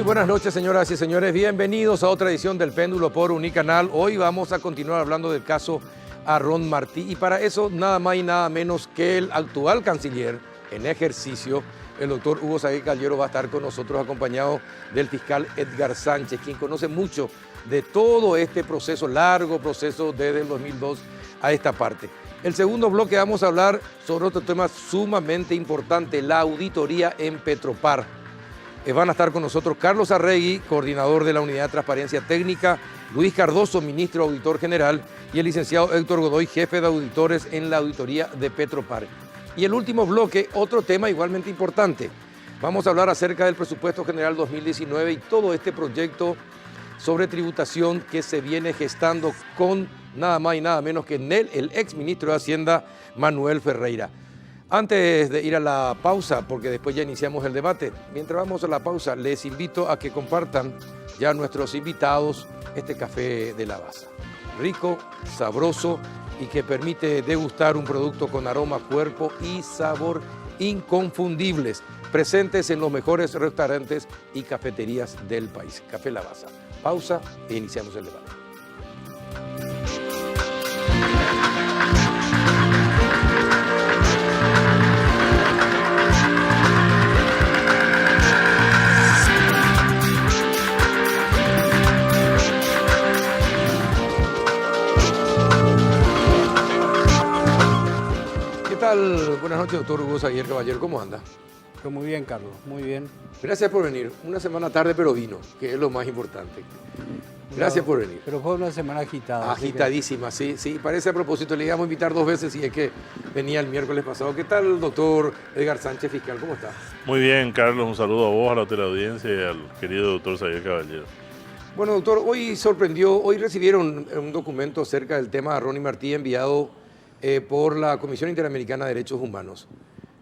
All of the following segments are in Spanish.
buenas noches, señoras y señores. Bienvenidos a otra edición del Péndulo por Unicanal. Hoy vamos a continuar hablando del caso Aarón Martí y para eso nada más y nada menos que el actual canciller en ejercicio, el doctor Hugo Zahir Caballero, va a estar con nosotros acompañado del fiscal Edgar Sánchez, quien conoce mucho de todo este proceso, largo proceso desde el 2002 a esta parte. El segundo bloque vamos a hablar sobre otro tema sumamente importante, la auditoría en Petropar. Van a estar con nosotros Carlos Arregui, coordinador de la Unidad de Transparencia Técnica, Luis Cardoso, ministro auditor general, y el licenciado Héctor Godoy, jefe de auditores en la auditoría de Petropar. Y el último bloque, otro tema igualmente importante. Vamos a hablar acerca del presupuesto general 2019 y todo este proyecto sobre tributación que se viene gestando con nada más y nada menos que el exministro de Hacienda, Manuel Ferreira. Antes de ir a la pausa, porque después ya iniciamos el debate, mientras vamos a la pausa, les invito a que compartan ya nuestros invitados este café de Lavazza. Rico, sabroso y que permite degustar un producto con aroma, cuerpo y sabor inconfundibles, presentes en los mejores restaurantes y cafeterías del país. Café Lavazza. Pausa e iniciamos el debate. Buenas noches, doctor Hugo Zahir Caballero, ¿cómo anda? Pues muy bien, Carlos, muy bien. Gracias por venir. Una semana tarde, pero vino, que es lo más importante. Gracias por venir. Pero fue una semana agitada. Agitadísima, sí, sí. Parece a propósito, le íbamos a invitar 2 veces y es que venía el miércoles pasado. ¿Qué tal, doctor Edgar Sánchez, fiscal? ¿Cómo está? Muy bien, Carlos. Un saludo a vos, a la teleaudiencia y al querido doctor Zahir Caballero. Bueno, doctor, hoy recibieron un documento acerca del tema de Aarón Martí enviado por la Comisión Interamericana de Derechos Humanos.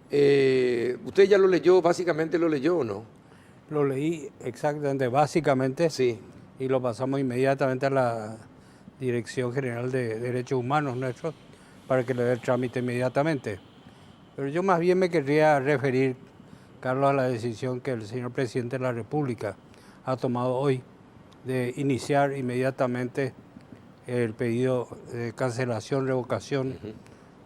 ¿Usted ya lo leyó, básicamente lo leyó o no? Lo leí exactamente, básicamente, sí, y lo pasamos inmediatamente a la Dirección General de Derechos Humanos nuestros para que le dé el trámite inmediatamente. Pero yo más bien me querría referir, Carlos, a la decisión que el señor presidente de la República ha tomado hoy de iniciar inmediatamente el pedido de cancelación, revocación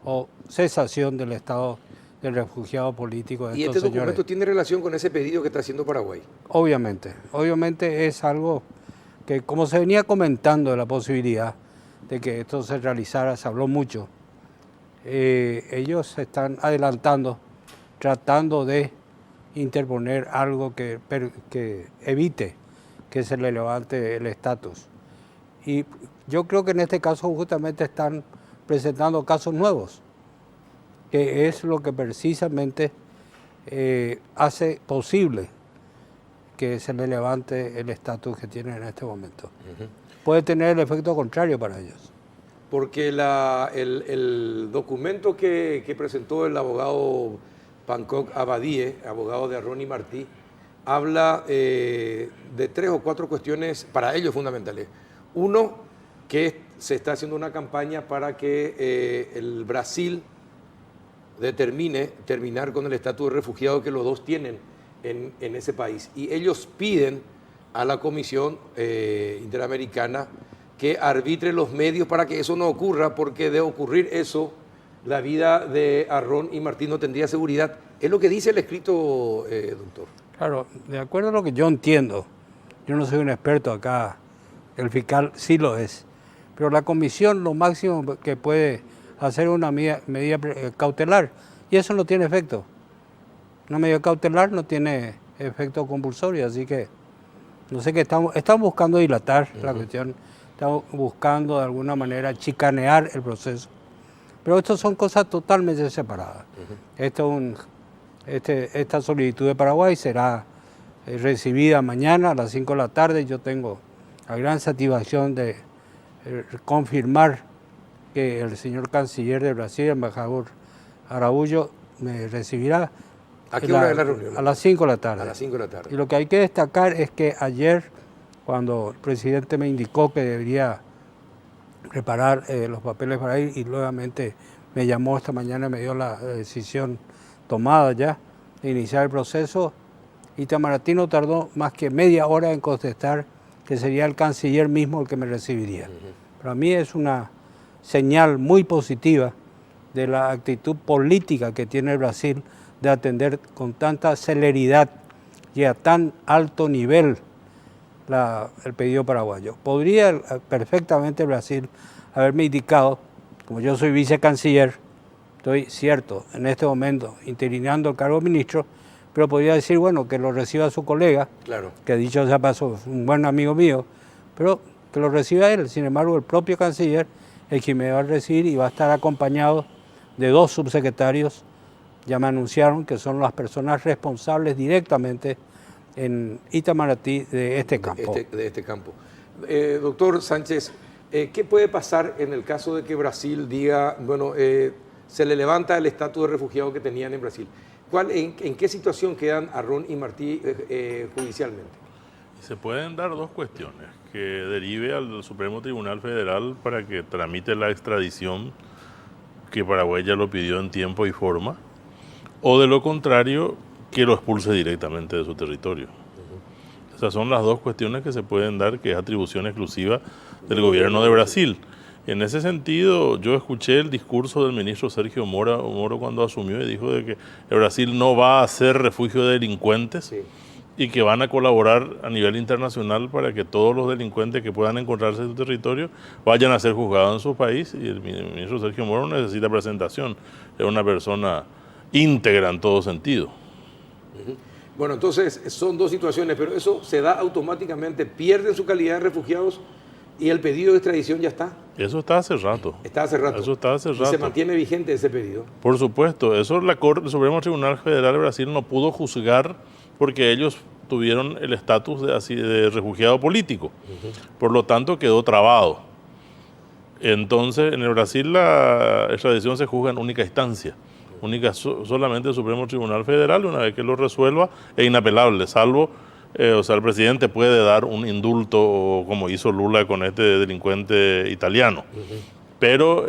o cesación del estado del refugiado político de ¿Y estos este documento señores. Tiene relación con ese pedido que está haciendo Paraguay? Obviamente es algo que, como se venía comentando de la posibilidad de que esto se realizara, se habló mucho. Ellos se están adelantando, tratando de interponer algo que evite que se le levante el estatus. Y yo creo que en este caso justamente están presentando casos nuevos, que es lo que precisamente hace posible que se le levante el estatus que tienen en este momento. Puede tener el efecto contrario para ellos. Porque el documento que presentó el abogado Pankok Abadie, abogado de Aarón Martí, habla de 3 o 4 cuestiones para ellos fundamentales. Uno, que se está haciendo una campaña para que el Brasil determine terminar con el estatus de refugiado que los dos tienen en ese país. Y ellos piden a la Comisión Interamericana que arbitre los medios para que eso no ocurra, porque de ocurrir eso, la vida de Aarón y Martí no tendría seguridad. Es lo que dice el escrito, doctor. Claro, de acuerdo a lo que yo entiendo, yo no soy un experto acá, el fiscal sí lo es, pero la comisión lo máximo que puede hacer es una medida cautelar y eso no tiene efecto. Una medida cautelar no tiene efecto compulsorio, así que no sé qué estamos buscando dilatar la cuestión, estamos buscando de alguna manera chicanear el proceso, pero esto son cosas totalmente separadas. Esta solicitud de Paraguay será recibida mañana a las 5 de la tarde. Yo tengo la gran satisfacción de confirmar que el señor canciller de Brasil, el embajador Araújo, me recibirá. ¿A qué hora es la reunión? A las 5 de la tarde. A las 5 de la tarde. Y lo que hay que destacar es que ayer, cuando el presidente me indicó que debería preparar los papeles para ir, y nuevamente me llamó esta mañana y me dio la decisión tomada ya de iniciar el proceso, Itamaraty no tardó más que media hora en contestar que sería el canciller mismo el que me recibiría. Para mí es una señal muy positiva de la actitud política que tiene el Brasil de atender con tanta celeridad y a tan alto nivel el pedido paraguayo. Podría perfectamente Brasil haberme indicado, como yo soy vicecanciller, estoy cierto en este momento interinando el cargo de ministro, pero podría decir, bueno, que lo reciba su colega, Claro. que dicho sea paso, es un buen amigo mío, pero que lo reciba él. Sin embargo, el propio canciller es quien me va a recibir y va a estar acompañado de 2 subsecretarios, ya me anunciaron que son las personas responsables directamente en Itamaraty de este campo. De este campo. Doctor Sánchez, ¿qué puede pasar en el caso de que Brasil diga, bueno, se le levanta el estatus de refugiado que tenían en Brasil? ¿En qué situación quedan Arrón y Martí judicialmente? Se pueden dar 2 cuestiones, que derive al Supremo Tribunal Federal para que tramite la extradición, que Paraguay ya lo pidió en tiempo y forma, o de lo contrario, que lo expulse directamente de su territorio. Esas son las 2 cuestiones que se pueden dar, que es atribución exclusiva del gobierno de Brasil. En ese sentido, yo escuché el discurso del ministro Sergio Moro cuando asumió y dijo de que el Brasil no va a ser refugio de delincuentes, sí, y que van a colaborar a nivel internacional para que todos los delincuentes que puedan encontrarse en su territorio vayan a ser juzgados en su país. Y el ministro Sergio Moro necesita presentación, es una persona íntegra en todo sentido. Bueno, entonces son 2 situaciones, pero eso se da automáticamente, pierden su calidad de refugiados y el pedido de extradición ya está. Eso está hace rato. Está hace rato. Eso está hace rato. ¿Y se mantiene vigente ese pedido? Por supuesto, eso el Supremo Tribunal Federal de Brasil no pudo juzgar porque ellos tuvieron el estatus de refugiado político. Por lo tanto, quedó trabado. Entonces, en el Brasil la extradición se juzga en única instancia. Solamente el Supremo Tribunal Federal, una vez que lo resuelva, es inapelable, salvo, el presidente puede dar un indulto, como hizo Lula con este delincuente italiano, pero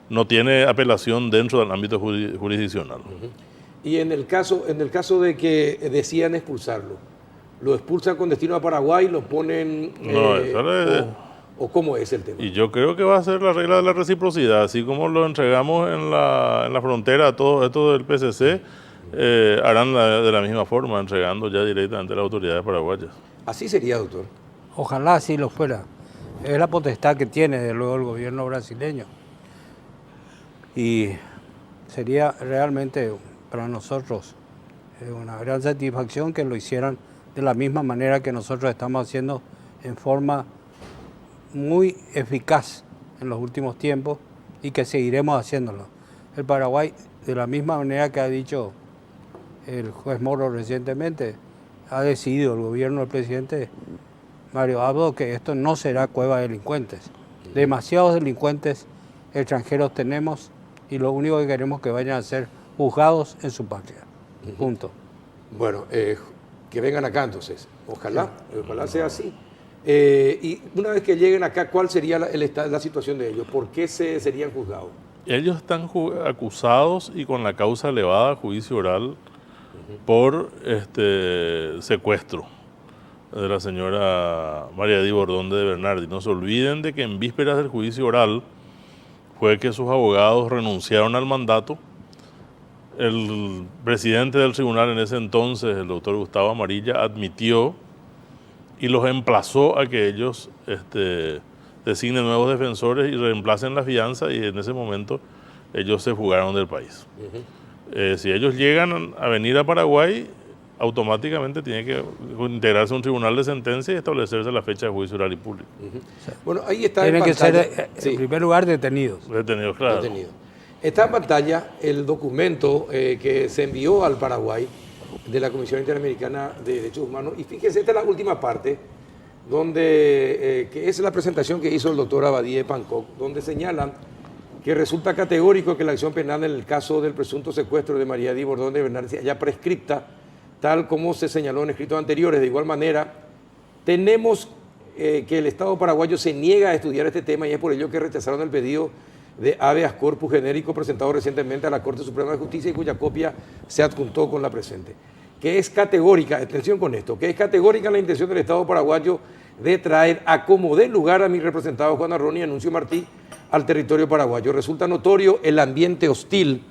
no tiene apelación dentro del ámbito jurisdiccional. Y en el caso de que decían expulsarlo, ¿lo expulsan con destino a Paraguay, lo ponen... ¿O cómo es el tema? Y yo creo que va a ser la regla de la reciprocidad, así como lo entregamos en la frontera a todo esto del PCC, harán de la misma forma, entregando ya directamente a las autoridades paraguayas. Así sería, doctor. Ojalá así lo fuera. Es la potestad que tiene, de luego, el gobierno brasileño. Y sería realmente para nosotros una gran satisfacción que lo hicieran de la misma manera que nosotros estamos haciendo, en forma muy eficaz en los últimos tiempos, y que seguiremos haciéndolo. El Paraguay, de la misma manera que ha dicho el juez Moro recientemente, ha decidido el gobierno del presidente Mario Abdo que esto no será cueva de delincuentes. Demasiados delincuentes extranjeros tenemos y lo único que queremos es que vayan a ser juzgados en su patria. Punto. Bueno, que vengan acá entonces. Ojalá sea así. Y una vez que lleguen acá, ¿cuál sería la situación de ellos? ¿Por qué serían juzgados? Ellos están acusados y con la causa elevada a juicio oral por secuestro de la señora María Di Bordón de Bernardi. No se olviden de que en vísperas del juicio oral fue que sus abogados renunciaron al mandato. El presidente del tribunal en ese entonces, el doctor Gustavo Amarilla, admitió y los emplazó a que ellos designen nuevos defensores y reemplacen la fianza, y en ese momento ellos se fugaron del país. Si ellos llegan a venir a Paraguay, automáticamente tiene que integrarse un tribunal de sentencia y establecerse la fecha de juicio oral y público. Bueno, ahí está. Tienen que ser, en primer lugar, detenidos. Detenidos, claro. Está en pantalla el documento que se envió al Paraguay de la Comisión Interamericana de Derechos Humanos. Y fíjense, esta es la última parte, donde que es la presentación que hizo el doctor Abadie de Pancok, donde señalan que resulta categórico que la acción penal en el caso del presunto secuestro de María Di Bordón de Bernardi haya prescripta, tal como se señaló en escritos anteriores. De igual manera, tenemos que el Estado paraguayo se niega a estudiar este tema, y es por ello que rechazaron el pedido de habeas corpus genérico presentado recientemente a la Corte Suprema de Justicia y cuya copia se adjuntó con la presente. que es categórica, atención con esto, que es categórica la intención del Estado paraguayo de traer a como dé lugar a mi representado Juan Arrón y Anuncio Martí al territorio paraguayo. Resulta notorio el ambiente hostil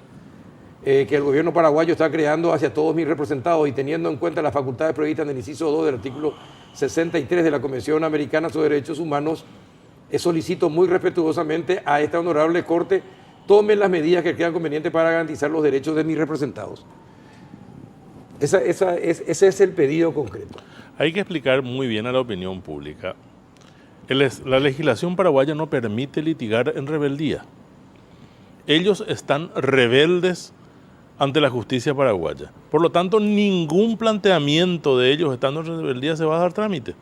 que el gobierno paraguayo está creando hacia todos mis representados y teniendo en cuenta las facultades previstas en el inciso 2 del artículo 63 de la Convención Americana sobre Derechos Humanos, solicito muy respetuosamente a esta honorable Corte tomen las medidas que crean convenientes para garantizar los derechos de mis representados. Ese es el pedido concreto. Hay que explicar muy bien a la opinión pública. La legislación paraguaya no permite litigar en rebeldía. Ellos están rebeldes ante la justicia paraguaya. Por lo tanto, ningún planteamiento de ellos estando en rebeldía se va a dar trámite.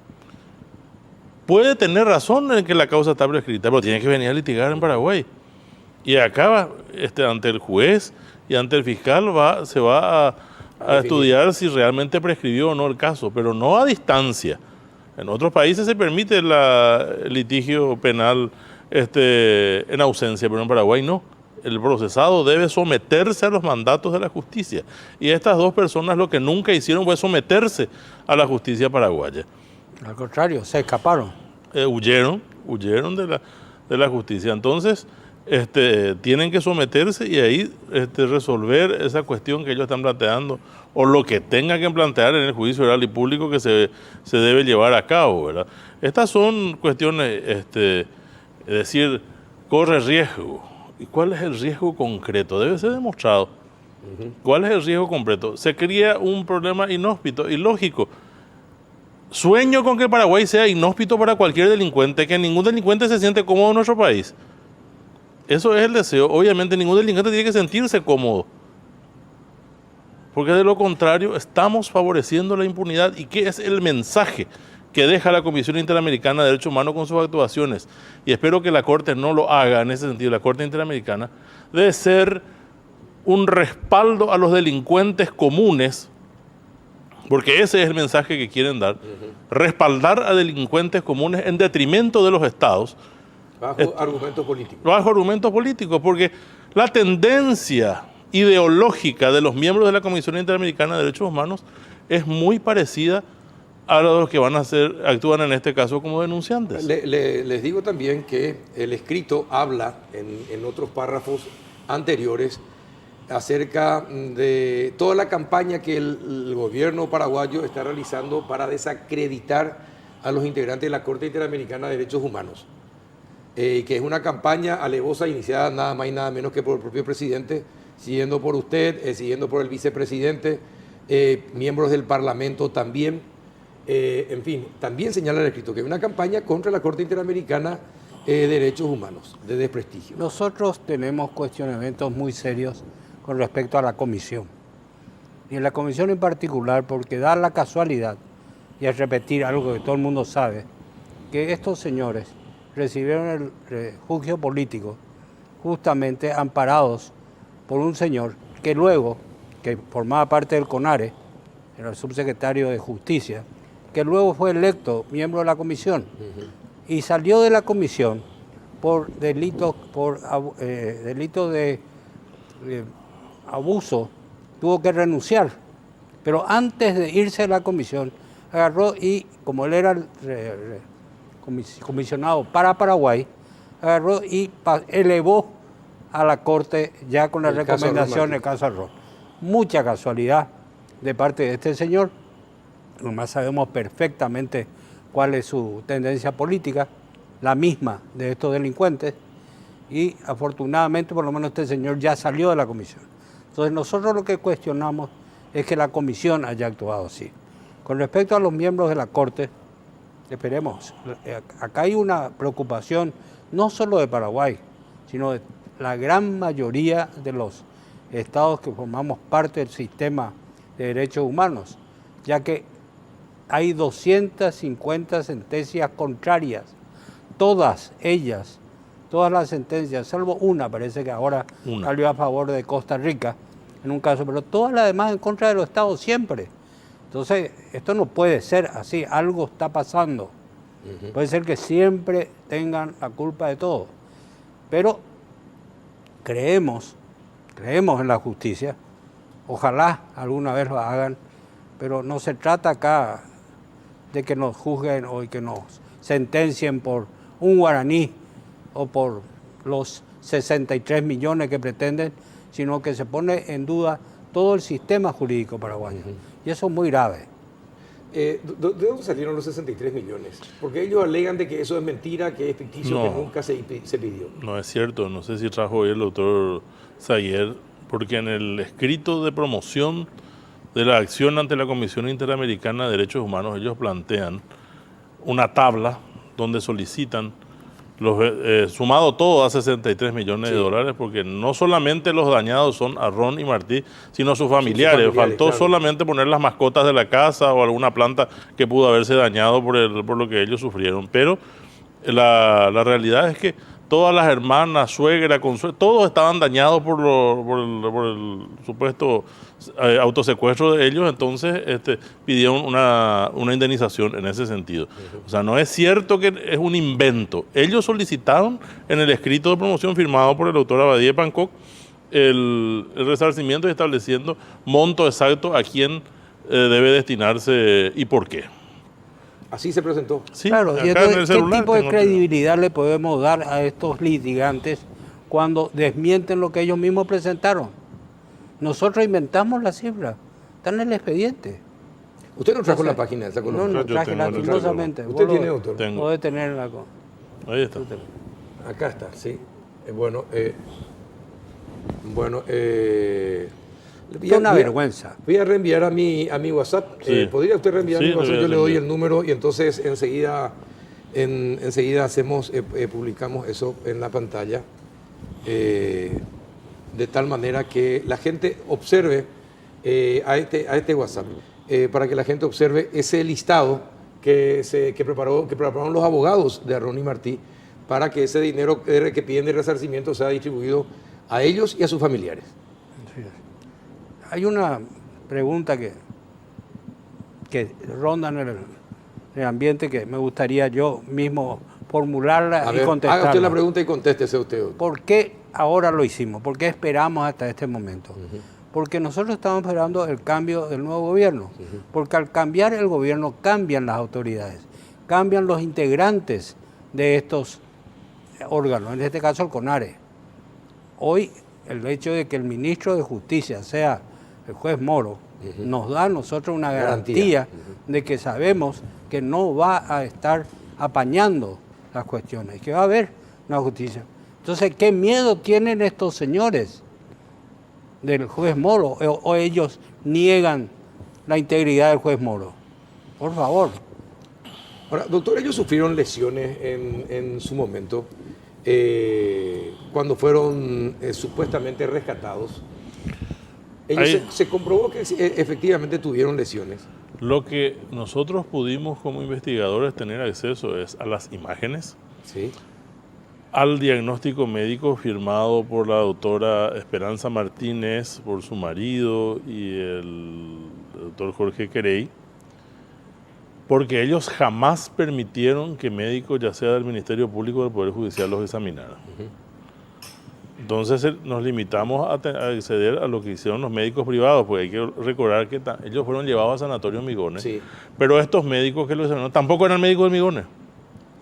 Puede tener razón en que la causa está prescrita, pero tiene que venir a litigar en Paraguay. Y acá, ante el juez y ante el fiscal, se va a estudiar si realmente prescribió o no el caso, pero no a distancia. En otros países se permite el litigio penal en ausencia, pero en Paraguay no. El procesado debe someterse a los mandatos de la justicia. Y estas dos personas lo que nunca hicieron fue someterse a la justicia paraguaya. Al contrario, se escaparon. Huyeron de la justicia. Entonces, tienen que someterse y ahí resolver esa cuestión que ellos están planteando o lo que tenga que plantear en el juicio oral y público que se debe llevar a cabo, ¿verdad? Estas son cuestiones, es decir, corre riesgo. ¿Y cuál es el riesgo concreto? Debe ser demostrado. ¿Cuál es el riesgo concreto? Se crea un problema inhóspito, ilógico. Sueño con que Paraguay sea inhóspito para cualquier delincuente, que ningún delincuente se siente cómodo en nuestro país. Eso es el deseo. Obviamente ningún delincuente tiene que sentirse cómodo. Porque de lo contrario estamos favoreciendo la impunidad. ¿Y qué es el mensaje que deja la Comisión Interamericana de Derechos Humanos con sus actuaciones? Y espero que la Corte no lo haga en ese sentido, la Corte Interamericana, de ser un respaldo a los delincuentes comunes, porque ese es el mensaje que quieren dar, respaldar a delincuentes comunes en detrimento de los estados. Bajo argumentos políticos. Bajo argumentos políticos, porque la tendencia ideológica de los miembros de la Comisión Interamericana de Derechos Humanos es muy parecida a los que actúan en este caso como denunciantes. Les digo también que el escrito habla en otros párrafos anteriores acerca de toda la campaña que el gobierno paraguayo está realizando para desacreditar a los integrantes de la Corte Interamericana de Derechos Humanos, que es una campaña alevosa iniciada nada más y nada menos que por el propio presidente, siguiendo por usted, siguiendo por el vicepresidente, miembros del Parlamento también. En fin, también señala el escrito que es una campaña contra la Corte Interamericana de Derechos Humanos, de desprestigio. Nosotros tenemos cuestionamientos muy serios con respecto a la comisión. Y en la comisión en particular, porque da la casualidad, y es repetir algo que todo el mundo sabe, que estos señores recibieron el refugio político justamente amparados por un señor que luego, que formaba parte del CONARE, era el subsecretario de Justicia, que luego fue electo miembro de la comisión y salió de la comisión por delito de abuso, tuvo que renunciar. Pero antes de irse de la comisión, agarró y, como él era comisionado para Paraguay, agarró y elevó a la Corte ya con la recomendación del caso Arrón. Mucha casualidad de parte de este señor. Nomás sabemos perfectamente cuál es su tendencia política, la misma de estos delincuentes, y afortunadamente por lo menos este señor ya salió de la comisión. Entonces nosotros lo que cuestionamos es que la comisión haya actuado así. Con respecto a los miembros de la Corte, esperemos, acá hay una preocupación no solo de Paraguay, sino de la gran mayoría de los estados que formamos parte del sistema de derechos humanos, ya que hay 250 sentencias contrarias, todas ellas, todas las sentencias, salvo una, parece que ahora salió a favor de Costa Rica, en un caso, pero todas las demás en contra de los estados siempre. Entonces, esto no puede ser así, algo está pasando. Puede ser que siempre tengan la culpa de todo, pero creemos en la justicia, ojalá alguna vez lo hagan, pero no se trata acá de que nos juzguen o que nos sentencien por un guaraní o por los 63 millones que pretenden, sino que se pone en duda todo el sistema jurídico paraguayo. Y eso es muy grave. ¿De dónde salieron los 63 millones? Porque ellos alegan de que eso es mentira, que es ficticio, No. que nunca se pidió. No es cierto, no sé si trajo hoy el doctor Sayer, porque en el escrito de promoción de la acción ante la Comisión Interamericana de Derechos Humanos, ellos plantean una tabla donde solicitan, sumado todo a 63 millones de dólares, porque no solamente los dañados son Arrón y Martí, sino sus familiares. Faltó claro. solamente poner las mascotas de la casa o alguna planta que pudo haberse dañado por lo que ellos sufrieron. Pero la realidad es que todas las hermanas, suegra, todos estaban dañados por el supuesto autosecuestro de ellos, entonces pidieron una indemnización en ese sentido. O sea, no es cierto que es un invento. Ellos solicitaron en el escrito de promoción firmado por el doctor Abadía Pancok el resarcimiento y estableciendo monto exacto a quién debe destinarse y por qué. Así se presentó. Sí, Claro, y acá en el entonces, ¿qué celular tipo de tengo credibilidad le podemos dar a estos litigantes cuando desmienten lo que ellos mismos presentaron? Nosotros inventamos la cifra, está en el expediente. Usted no trajo Entonces, la página, ¿se acuerda? No, Yo traje tengo el lastimosamente. ¿Usted Vos tiene, lo- doctor? Tengo. Podés tenerla. Ahí está. Acá está, sí. Bueno, Es una vergüenza. Voy a reenviar a mi WhatsApp. Sí. ¿Podría usted reenviar Sí, mi le WhatsApp? voy a Yo le doy reenviar. el número y entonces enseguida hacemos, publicamos eso en la pantalla, de tal manera que la gente observe a este WhatsApp, para que la gente observe ese listado que prepararon los abogados de Arrón y Martí, para que ese dinero que piden de resarcimiento sea distribuido a ellos y a sus familiares. Hay una pregunta que ronda en el ambiente que me gustaría yo mismo formularla A y ver, contestarla. haga usted la pregunta y contéstese usted. ¿Por qué ahora lo hicimos? ¿Por qué esperamos hasta este momento? Porque nosotros estamos esperando el cambio del nuevo gobierno. Porque al cambiar el gobierno cambian las autoridades, cambian los integrantes de estos órganos, en este caso el CONARE. Hoy el hecho de que el ministro de Justicia sea el juez Moro nos da a nosotros una garantía de que sabemos que no va a estar apañando las cuestiones, que va a haber una justicia. Entonces, ¿qué miedo tienen estos señores del juez Moro o ellos niegan la integridad del juez Moro? Por favor. Ahora, doctor, ellos sufrieron lesiones en su momento cuando fueron supuestamente rescatados. Ellos se comprobó que efectivamente tuvieron lesiones. Lo que nosotros pudimos como investigadores tener acceso es a las imágenes, Sí. al diagnóstico médico firmado por la doctora Esperanza Martínez, por su marido y el doctor Jorge Querey, porque ellos jamás permitieron que médicos, ya sea del Ministerio Público o del Poder Judicial, los examinaran. Entonces nos limitamos a acceder a lo que hicieron los médicos privados, porque hay que recordar que ellos fueron llevados a Sanatorio Migones, Sí. pero estos médicos que los examinaron tampoco eran médicos del Migones.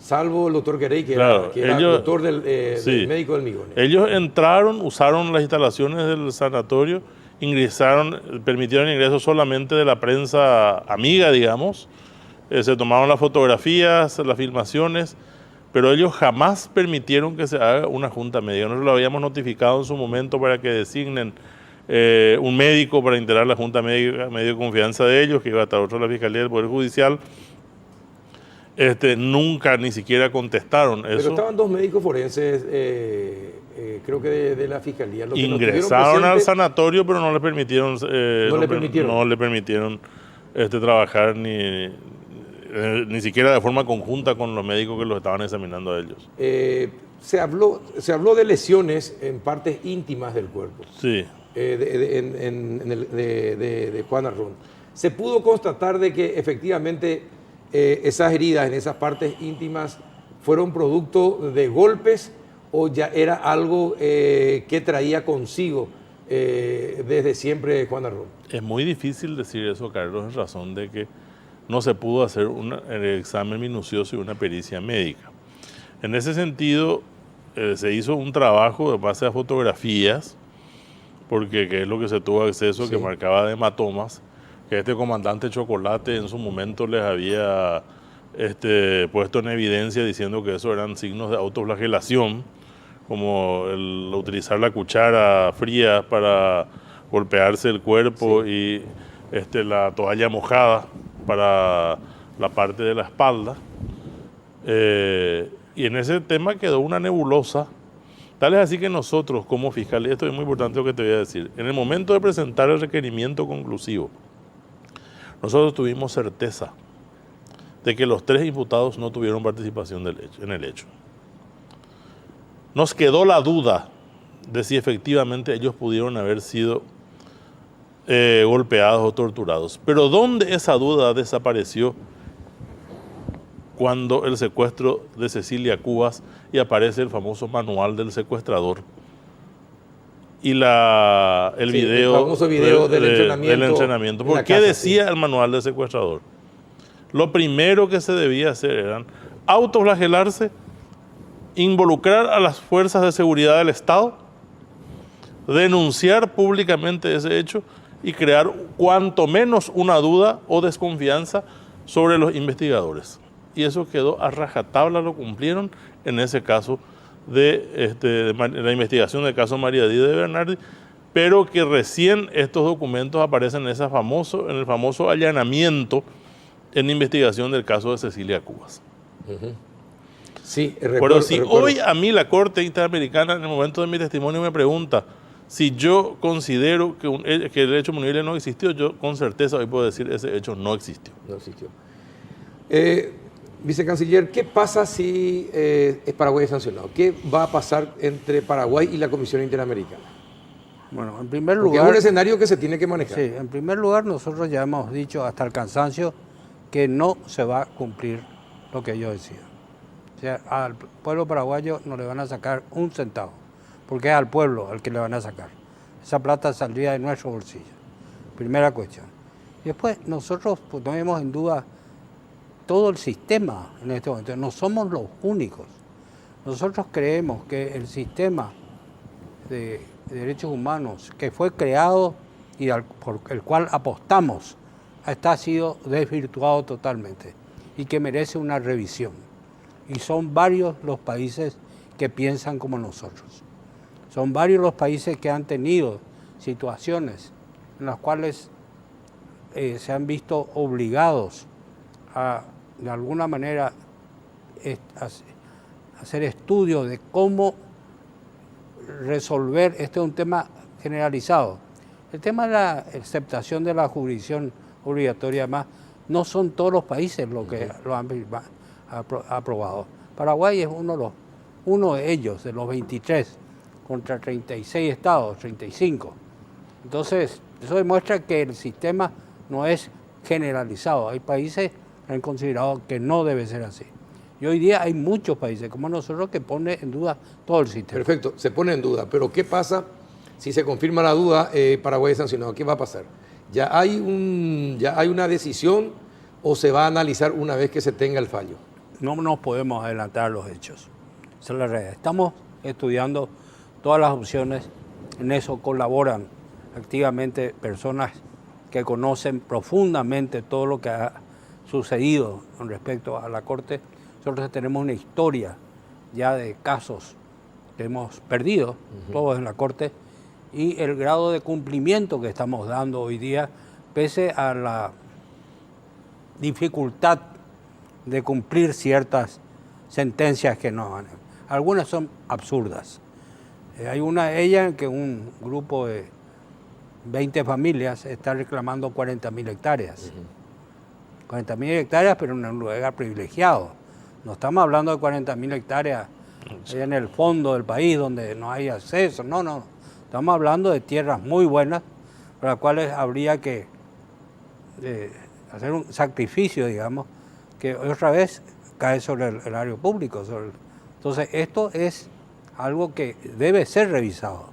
Salvo el doctor Querey, que Claro, era ellos- doctor del sí. médico del Migones. Ellos entraron, usaron las instalaciones del sanatorio, ingresaron, permitieron el ingreso solamente de la prensa amiga, digamos, se tomaron las fotografías, las filmaciones, pero ellos jamás permitieron que se haga una junta médica. Nosotros lo habíamos notificado en su momento para que designen un médico para integrar la junta médica, medio de confianza de ellos, que iba a estar otro de la Fiscalía del Poder Judicial. Nunca ni siquiera contestaron Pero eso. estaban dos médicos forenses, creo que de la Fiscalía. Los que no estuvieron Ingresaron al presentes. sanatorio, pero no le permitieron, No le permitieron. trabajar ni siquiera de forma conjunta con los médicos que los estaban examinando a ellos. Se habló de lesiones en partes íntimas del cuerpo Sí, de Juan Arrón. Se pudo constatar de que efectivamente esas heridas en esas partes íntimas fueron producto de golpes o ya era algo que traía consigo desde siempre Juan Arrón. Es muy difícil decir eso, Carlos, en razón de que no se pudo hacer el examen minucioso y una pericia médica. En ese sentido, se hizo un trabajo de base a fotografías, porque que es lo que se tuvo acceso, sí, que marcaba de hematomas, que este comandante Chocolate en su momento les había puesto en evidencia diciendo que eso eran signos de autoflagelación, como el utilizar la cuchara fría para golpearse el cuerpo, sí, y la toalla mojada para la parte de la espalda. Y en ese tema quedó una nebulosa. Tal es así que nosotros como fiscales, esto es muy importante lo que te voy a decir, en el momento de presentar el requerimiento conclusivo, nosotros tuvimos certeza de que los 3 imputados no tuvieron participación en el hecho. Nos quedó la duda de si efectivamente ellos pudieron haber sido golpeados o torturados. Pero ¿dónde esa duda desapareció? Cuando el secuestro de Cecilia Cubas y aparece el famoso manual del secuestrador y el video, el famoso video del entrenamiento. ¿Por qué decía el manual del secuestrador? Lo primero que se debía hacer era autoflagelarse, involucrar a las fuerzas de seguridad del Estado, denunciar públicamente ese hecho y crear cuanto menos una duda o desconfianza sobre los investigadores. Y eso quedó a rajatabla, lo cumplieron en ese caso de la investigación del caso María Dida de Bernardi, pero que recién estos documentos aparecen en el famoso allanamiento en investigación del caso de Cecilia Cubas. Uh-huh. Sí, pero si hoy a mí la Corte Interamericana en el momento de mi testimonio me pregunta si yo considero que el hecho punible no existió, yo con certeza hoy puedo decir ese hecho no existió. No existió. Vicecanciller, ¿qué pasa si Paraguay es sancionado? ¿Qué va a pasar entre Paraguay y la Comisión Interamericana? Bueno, en primer lugar... Porque es un escenario que se tiene que manejar. Sí, en primer lugar nosotros ya hemos dicho hasta el cansancio que no se va a cumplir lo que ellos decidan. O sea, al pueblo paraguayo no le van a sacar un centavo, porque es al pueblo al que le van a sacar. Esa plata saldría de nuestro bolsillo. Primera cuestión. Y después nosotros ponemos en duda todo el sistema en este momento. No somos los únicos. Nosotros creemos que el sistema de derechos humanos que fue creado y por el cual apostamos ha sido desvirtuado totalmente y que merece una revisión. Y son varios los países que piensan como nosotros. Son varios los países que han tenido situaciones en las cuales se han visto obligados a, de alguna manera, hacer estudios de cómo resolver. Este es un tema generalizado. El tema de la aceptación de la jurisdicción obligatoria, además, no son todos los países los que lo han aprobado. Paraguay es uno de ellos, de los 23, contra 36 estados, 35. Entonces, eso demuestra que el sistema no es generalizado. Hay países que han considerado que no debe ser así. Y hoy día hay muchos países como nosotros que ponen en duda todo el sistema. Perfecto, se pone en duda. Pero ¿qué pasa si se confirma la duda, Paraguay es sancionado? ¿Qué va a pasar? ¿Ya hay una decisión o se va a analizar una vez que se tenga el fallo? No nos podemos adelantar los hechos. Esa es la realidad. Estamos estudiando todas las opciones. En eso colaboran activamente personas que conocen profundamente todo lo que ha sucedido con respecto a la Corte. Nosotros tenemos una historia ya de casos que hemos perdido, todos en la Corte, y el grado de cumplimiento que estamos dando hoy día, pese a la dificultad de cumplir ciertas sentencias que no van. Algunas son absurdas. Hay una de ellas que un grupo de 20 familias está reclamando 40.000 hectáreas. 40.000 hectáreas, pero en un lugar privilegiado. No estamos hablando de 40.000 hectáreas allá en el fondo del país donde no hay acceso. No. Estamos hablando de tierras muy buenas, para las cuales habría que hacer un sacrificio, digamos, que otra vez cae sobre el erario público. Entonces, esto es algo que debe ser revisado.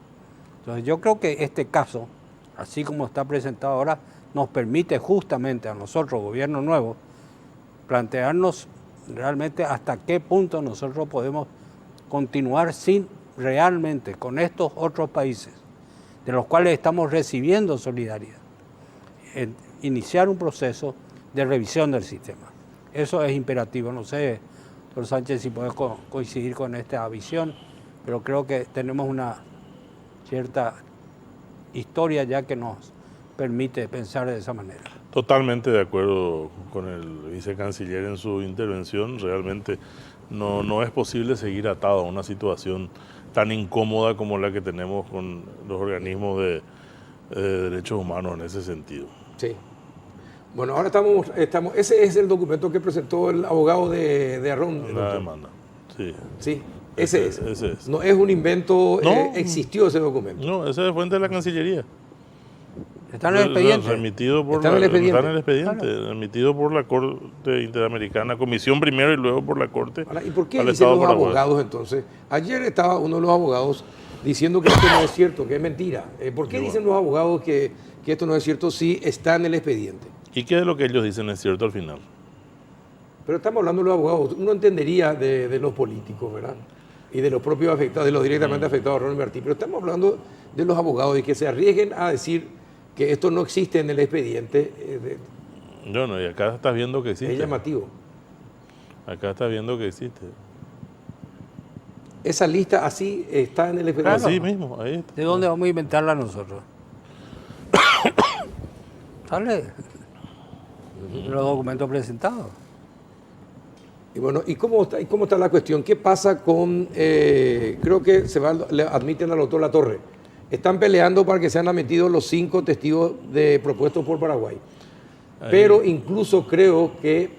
Entonces yo creo que este caso, así como está presentado ahora, nos permite justamente a nosotros, gobierno nuevo, plantearnos realmente hasta qué punto nosotros podemos continuar sin realmente con estos otros países, de los cuales estamos recibiendo solidaridad, iniciar un proceso de revisión del sistema. Eso es imperativo. No sé, doctor Sánchez, si podés coincidir con esta visión, pero creo que tenemos una cierta historia ya que nos permite pensar de esa manera. Totalmente de acuerdo con el vicecanciller en su intervención. Realmente no es posible seguir atado a una situación tan incómoda como la que tenemos con los organismos de derechos humanos en ese sentido. Sí. Bueno, ahora estamos. Ese es el documento que presentó el abogado de Arrón. Una demanda. Sí. Sí, ese es. Ese es. No es un invento, No. existió ese documento. No, ese es fuente de la Cancillería. Está en el expediente. Remitido por Está en el expediente. Está en el expediente, Claro. remitido por la Corte Interamericana, comisión primero y luego por la Corte. Ahora, ¿y por qué al dicen Estado los paraguayo. abogados entonces? Ayer estaba uno de los abogados diciendo que esto no es cierto, que es mentira. ¿Por qué Y dicen bueno. los abogados que esto no es cierto si está en el expediente? ¿Y qué de lo que ellos dicen es cierto al final? Pero estamos hablando de los abogados. Uno entendería de los políticos, ¿verdad? Y de los propios afectados, de los directamente afectados a Ronald Martí. Pero estamos hablando de los abogados y que se arriesguen a decir que esto no existe en el expediente. Yo no, y acá estás viendo que existe. Es llamativo. Acá estás viendo que existe. Esa lista así está en el expediente. Así mismo, ahí está. ¿De dónde vamos a inventarla nosotros? Sale los documentos presentados. Y bueno, ¿y cómo está la cuestión? ¿Qué pasa con, creo que le admiten al doctor Latorre? Están peleando para que sean admitidos los 5 testigos propuestos por Paraguay. Ahí. Pero incluso creo que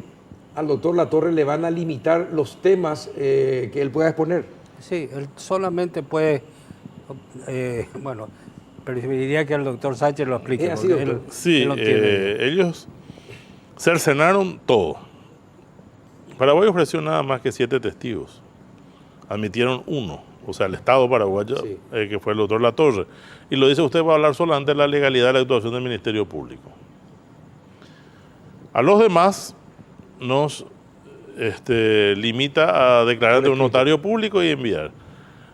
al doctor Latorre le van a limitar los temas que él pueda exponer. Sí, él solamente puede, bueno, preferiría que el doctor Sánchez lo explique. Es así, porque doctor. Sí, él no tiene- ellos cercenaron todo. Paraguay ofreció nada más que 7 testigos. Admitieron 1, o sea, el Estado paraguayo, Sí. Que fue el doctor Latorre. Y lo dice usted, va a hablar solamente de la legalidad de la actuación del Ministerio Público. A los demás nos limita a declarar ante un notario público y enviar.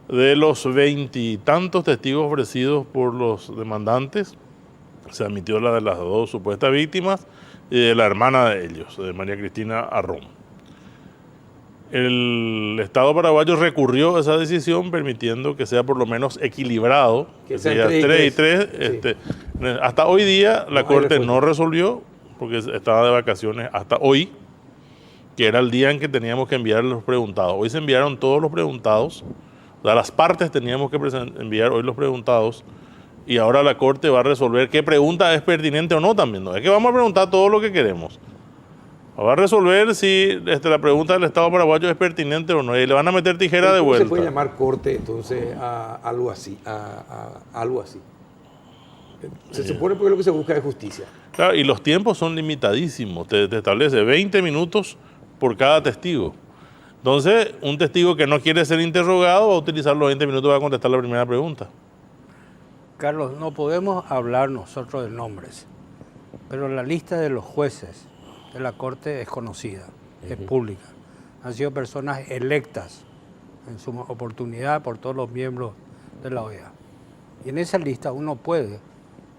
De los 20 y tantos testigos ofrecidos por los demandantes, se admitió la de las 2 supuestas víctimas y de la hermana de ellos, de María Cristina Arrón. El Estado paraguayo recurrió a esa decisión permitiendo que sea por lo menos equilibrado, Que que sean sea 3 y 3. Sí. Hasta hoy día la hay Corte respuesta. no resolvió, porque estaba de vacaciones hasta hoy, que era el día en que teníamos que enviar los preguntados. Hoy se enviaron todos los preguntados, o sea, las partes teníamos que enviar hoy los preguntados, y ahora la Corte va a resolver qué pregunta es pertinente o no también. No es que vamos a preguntar todo lo que queremos. Va a resolver si la pregunta del Estado paraguayo es pertinente o no, y le van a meter tijera de ¿Cómo vuelta. se puede llamar corte entonces a algo así? A algo así. Se supone porque lo que se busca es justicia. Claro, y los tiempos son limitadísimos. Te establece 20 minutos por cada testigo. Entonces, un testigo que no quiere ser interrogado va a utilizar los 20 minutos para contestar la primera pregunta. Carlos, no podemos hablar nosotros de nombres, pero la lista de los jueces de la Corte es conocida, es pública. Han sido personas electas en su oportunidad por todos los miembros de la OEA. Y en esa lista uno puede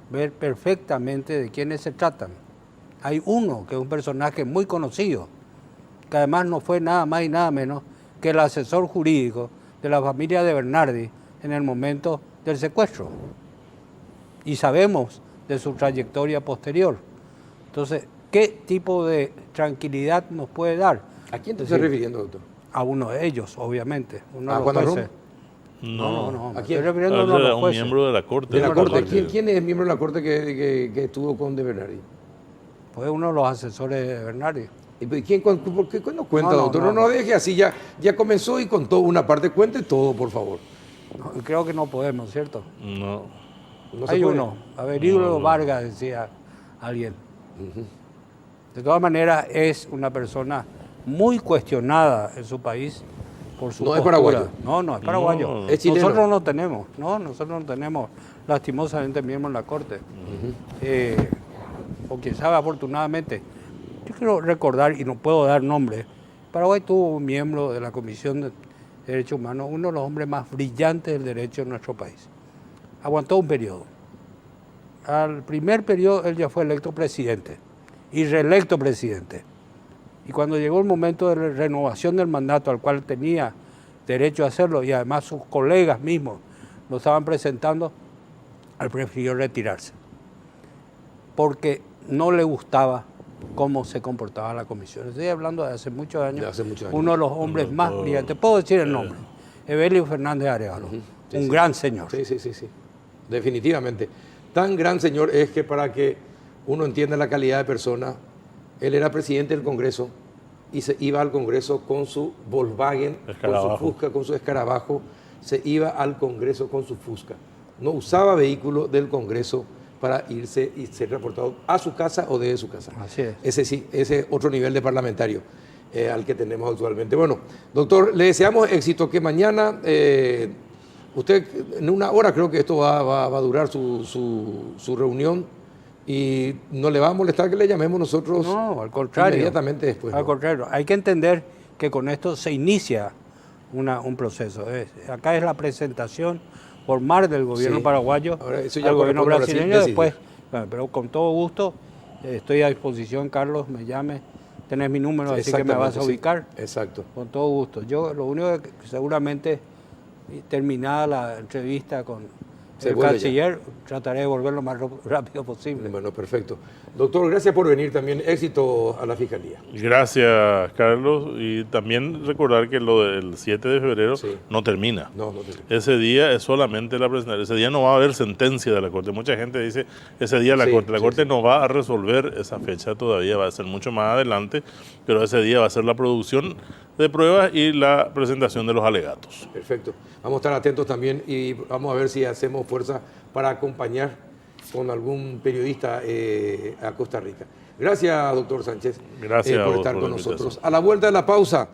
ver perfectamente de quiénes se tratan. Hay uno que es un personaje muy conocido, que además no fue nada más y nada menos que el asesor jurídico de la familia de Bernardi en el momento del secuestro. Y sabemos de su trayectoria posterior. Entonces, ¿qué tipo de tranquilidad nos puede dar? ¿A quién te estás refiriendo, doctor? A uno de ellos, obviamente. Uno de ¿A los Juan Arrón? jueces. No, ¿A me quién? estoy refiriendo a uno de Era los un jueces. miembro de la Corte. ¿De la la Corte? Corte. ¿Quién es miembro de la Corte que estuvo con De Bernardi? Fue uno de los asesores de Bernardi. ¿Y por qué cuándo cuenta, No, no, doctor? no. No deje así, ya comenzó y contó una parte. Cuente todo, por favor. No, creo que no podemos, ¿cierto? No. No se Hay puede. uno, Averígulo Vargas, decía alguien. De todas maneras, es una persona muy cuestionada en su país por su No es postura. paraguayo. No, es paraguayo. No, es chileno. Nosotros no tenemos lastimosamente miembros en la Corte. O quien sabe, afortunadamente, yo quiero recordar, y no puedo dar nombre, Paraguay tuvo un miembro de la Comisión de Derechos Humanos, uno de los hombres más brillantes del derecho en nuestro país. Aguantó un periodo. Al primer periodo él ya fue electo presidente y reelecto presidente. Y cuando llegó el momento de la renovación del mandato, al cual tenía derecho a hacerlo, y además sus colegas mismos lo estaban presentando, él prefirió retirarse. Porque no le gustaba cómo se comportaba la comisión. Estoy hablando de hace muchos años. De hace muchos años. Uno de los hombres más brillantes, puedo decir el nombre, Evelio Fernández Arevalo, un gran señor. Sí. Definitivamente. Tan gran señor es que para que uno entienda la calidad de persona, él era presidente del Congreso y se iba al Congreso con su Volkswagen, con su Fusca, con su escarabajo, se iba al Congreso con su Fusca. No usaba vehículo del Congreso para irse y ser reportado a su casa o de su casa. Así es. Ese otro nivel de parlamentario al que tenemos actualmente. Bueno, doctor, le deseamos éxito, que mañana, usted en una hora creo que esto va a durar su reunión, y no le va a molestar que le llamemos nosotros. No, al contrario. Inmediatamente después. Al contrario, hay que entender que con esto se inicia un proceso. Acá es la presentación formal del gobierno paraguayo ahora, eso ya al gobierno corresponde a brasileño. Brasil, Después, bueno, pero con todo gusto, estoy a disposición, Carlos, me llame, tenés mi número, así que me vas a ubicar. Sí. Exacto. Con todo gusto. Yo lo único que seguramente, terminada la entrevista con el canciller, trataré de volver lo más rápido posible. Bueno, perfecto. Doctor, gracias por venir también. Éxito a la Fiscalía. Gracias, Carlos. Y también recordar que lo del 7 de febrero no termina. No termina. Ese día es solamente la presentación. Ese día no va a haber sentencia de la Corte. Mucha gente dice, ese día la Corte. La Corte no va a resolver esa fecha todavía, va a ser mucho más adelante, pero ese día va a ser la producción de pruebas y la presentación de los alegatos. Perfecto. Vamos a estar atentos también y vamos a ver si hacemos fuerza para acompañar con algún periodista a Costa Rica. Gracias, doctor Sánchez, Gracias por estar con nosotros. A la vuelta de la pausa,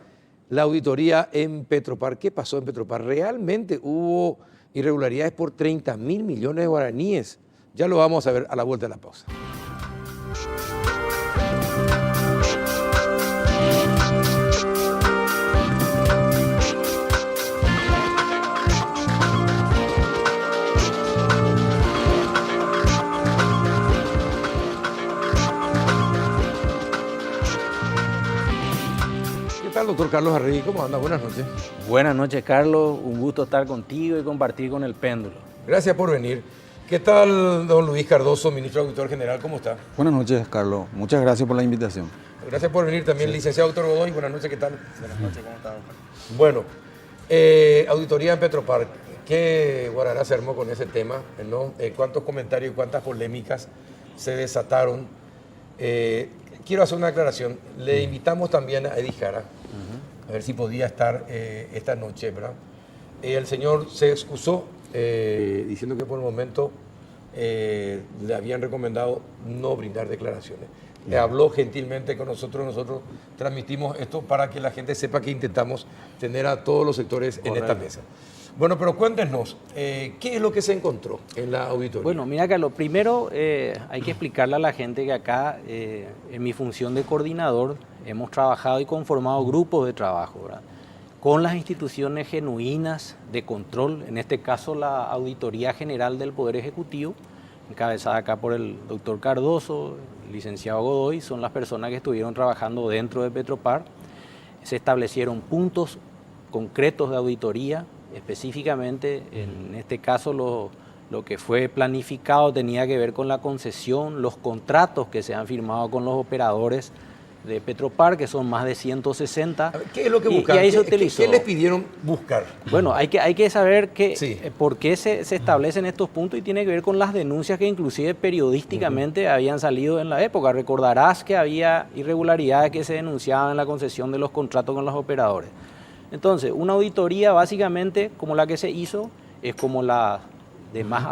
la auditoría en Petropar. ¿Qué pasó en Petropar? ¿Realmente hubo irregularidades por 30.000 millones de guaraníes? Ya lo vamos a ver a la vuelta de la pausa. ¿Qué tal, doctor Carlos Arregui? ¿Cómo anda? Buenas noches. Buenas noches, Carlos. Un gusto estar contigo y compartir con el péndulo. Gracias por venir. ¿Qué tal, don Luis Cardoso, ministro auditor general? ¿Cómo está? Buenas noches, Carlos. Muchas gracias por la invitación. Gracias por venir también, licenciado doctor Godoy. Buenas noches, ¿qué tal? Buenas noches, ¿cómo estás? Bueno, auditoría en Petropar. ¿Qué guarará se armó con ese tema? ¿No? ¿Cuántos comentarios y cuántas polémicas se desataron? Quiero hacer una aclaración. Le invitamos también a Eddie Jara, a ver si podía estar esta noche, ¿verdad? El señor se excusó diciendo que por el momento le habían recomendado no brindar declaraciones. Le habló gentilmente con nosotros transmitimos esto para que la gente sepa que intentamos tener a todos los sectores en esta mesa. Bueno, pero cuéntenos, ¿qué es lo que se encontró en la auditoría? Bueno, mira, Carlos, primero hay que explicarle a la gente que acá, en mi función de coordinador, hemos trabajado y conformado grupos de trabajo, ¿verdad?, con las instituciones genuinas de control, en este caso la Auditoría General del Poder Ejecutivo, encabezada acá por el doctor Cardoso, el licenciado Godoy, son las personas que estuvieron trabajando dentro de Petropar. Se establecieron puntos concretos de auditoría, específicamente en este caso lo que fue planificado tenía que ver con la concesión, los contratos que se han firmado con los operadores de Petropar, que son más de 160. ¿Qué es lo que buscaron? Y ahí se utilizó. ¿Qué les pidieron buscar? Bueno, hay que saber Sí. por qué se establecen estos puntos, y tiene que ver con las denuncias que inclusive periodísticamente habían salido en la época. Recordarás que había irregularidades que se denunciaban en la concesión de los contratos con los operadores. Entonces, una auditoría básicamente como la que se hizo es como las demás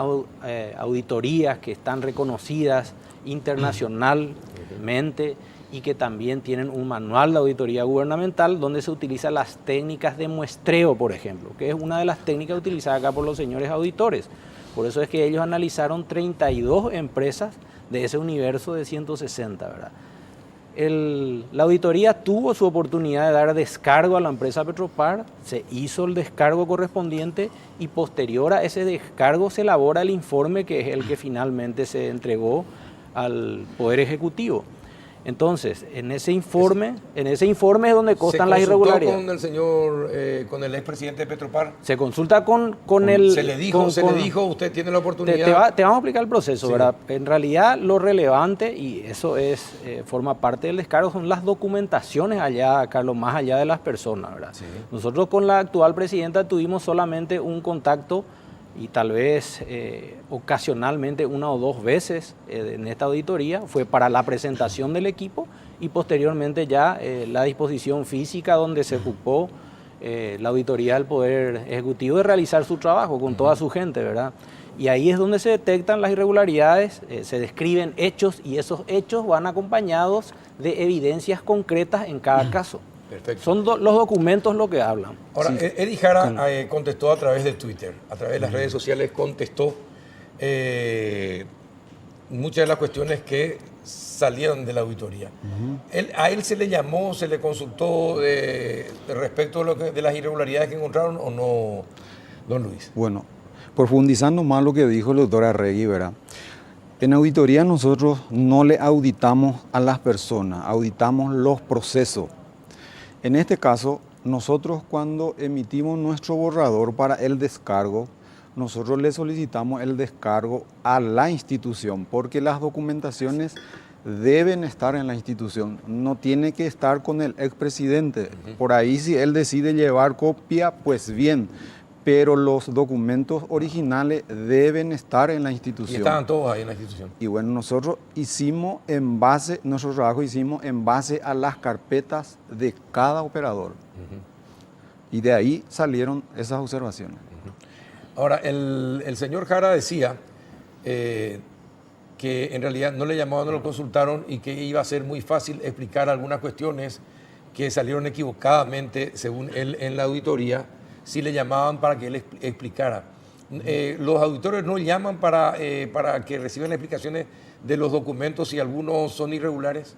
auditorías que están reconocidas internacionalmente y que también tienen un manual de auditoría gubernamental donde se utilizan las técnicas de muestreo, por ejemplo, que es una de las técnicas utilizadas acá por los señores auditores. Por eso es que ellos analizaron 32 empresas de ese universo de 160, ¿verdad? La auditoría tuvo su oportunidad de dar descargo a la empresa Petropar, se hizo el descargo correspondiente y posterior a ese descargo se elabora el informe que es el que finalmente se entregó al Poder Ejecutivo. Entonces, en ese informe es donde constan las irregularidades. ¿Se consultó con el señor, con el expresidente de Petropar? Se consulta con el... Se le dijo, usted tiene la oportunidad. Te vamos a explicar el proceso, Sí. ¿verdad? En realidad, lo relevante, y eso forma parte del descargo, son las documentaciones allá, Carlos, más allá de las personas, ¿verdad? Sí. Nosotros con la actual presidenta tuvimos solamente un contacto y tal vez ocasionalmente una o dos veces en esta auditoría, fue para la presentación del equipo y posteriormente ya la disposición física donde se ocupó la auditoría del Poder Ejecutivo de realizar su trabajo con toda su gente, ¿verdad? Y ahí es donde se detectan las irregularidades, se describen hechos y esos hechos van acompañados de evidencias concretas en cada caso. Perfecto. Son los documentos lo que hablan. Ahora, Sí. Eddie Jara contestó a través de Twitter, a través de las redes sociales, contestó muchas de las cuestiones que salieron de la auditoría. ¿A él se le llamó, se le consultó respecto de las irregularidades que encontraron o no, don Luis? Bueno, profundizando más lo que dijo el doctor Arregui, ¿verdad? En auditoría nosotros no le auditamos a las personas, auditamos los procesos. En este caso, nosotros cuando emitimos nuestro borrador para el descargo, nosotros le solicitamos el descargo a la institución, porque las documentaciones deben estar en la institución, no tiene que estar con el expresidente. Por ahí si él decide llevar copia, pues bien, pero los documentos originales deben estar en la Y institución. estaban todos ahí en la institución. Y bueno, nosotros nuestro trabajo hicimos en base a las carpetas de cada operador. Y de ahí salieron esas observaciones. Ahora, el señor Jara decía que en realidad no le llamaban, no lo consultaron y que iba a ser muy fácil explicar algunas cuestiones que salieron equivocadamente, según él, en la auditoría, si le llamaban para que él explicara. Los auditores no llaman para que reciban explicaciones de los documentos si algunos son irregulares.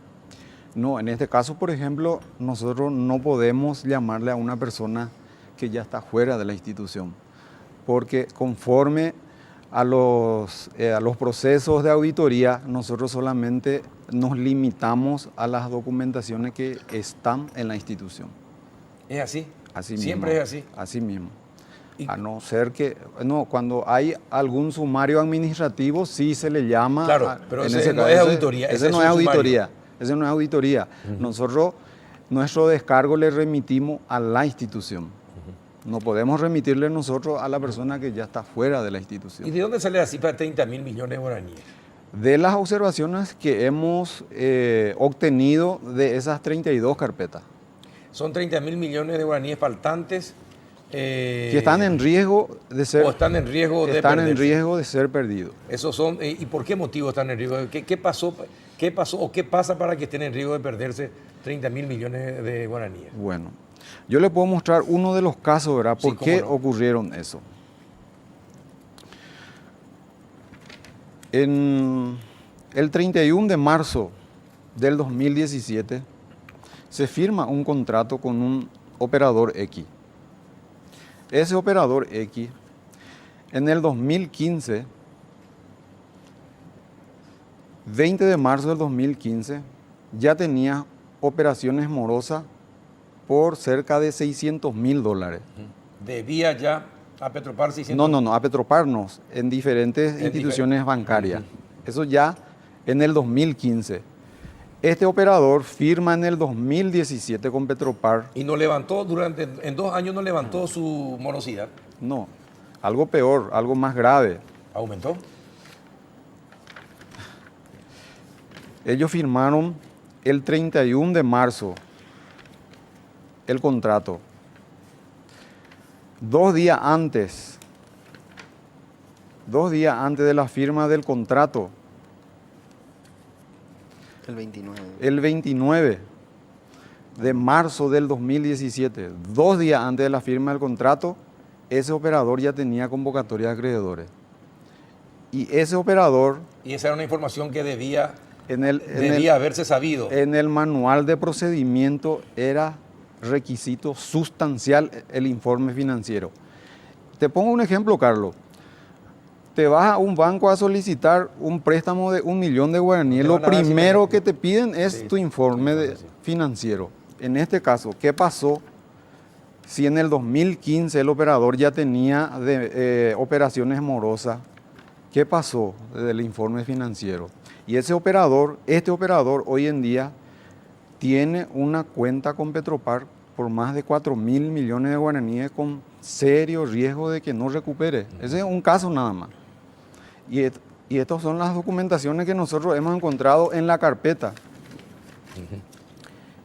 No, en este caso, por ejemplo, nosotros no podemos llamarle a una persona que ya está fuera de la institución, porque conforme a los procesos de auditoría, nosotros solamente nos limitamos a las documentaciones que están en la institución. ¿Es así? Así Siempre mismo, es así. Así mismo. Y- A no ser que, no, cuando hay algún sumario administrativo, sí se le llama. Claro, pero ese no es auditoría, ese Ese es no un es sumario. auditoría. Ese no es auditoría. Nosotros, nuestro descargo le remitimos a la institución. No podemos remitirle nosotros a la persona que ya está fuera de la ¿Y institución. de dónde sale la cifra de 30.000 millones de guaraníes? De las observaciones que hemos obtenido de esas 32 carpetas, Son 30.000 millones de guaraníes faltantes. que están en riesgo de ser, o están en riesgo de están en perderse. riesgo de ser perdidos. Esos son, ¿y por qué motivo están en riesgo? ¿Qué pasó o qué pasa para que estén en riesgo de perderse 30.000 millones de guaraníes? Bueno, yo le puedo mostrar uno de los casos, ¿verdad? Sí, ¿Por cómo qué no. ocurrieron eso? En el 31 de marzo del 2017 se firma un contrato con un operador X. Ese operador X, en el 2015, 20 de marzo del 2015, ya tenía operaciones morosas por cerca de $600.000. Debía ya a Petropar 600. No, a Petropar no, en diferentes instituciones bancarias. Eso ya en el 2015. Este operador firma en el 2017 con Petropar. Y no levantó, en 2 años no levantó su morosidad. No, algo peor, algo más grave. ¿Aumentó? Ellos firmaron el 31 de marzo el contrato. 2 días antes de la firma del contrato, El 29 de marzo del 2017, 2 días antes de la firma del contrato, ese operador ya tenía convocatoria de acreedores. Y ese operador, Y esa era una información que debía debía haberse sabido. en el manual de procedimiento era requisito sustancial el informe financiero. Te pongo un ejemplo, Carlos. Te vas a un banco a solicitar un préstamo de 1 millón de guaraníes. Lo primero que te piden es tu informe financiero. En este caso, ¿qué pasó si en el 2015 el operador ya tenía operaciones morosas? ¿Qué pasó del informe financiero? Y este operador hoy en día tiene una cuenta con Petropar por más de 4.000 millones de guaraníes con serio riesgo de que no recupere. Ese es un caso nada más. Y estas son las documentaciones que nosotros hemos encontrado en la carpeta.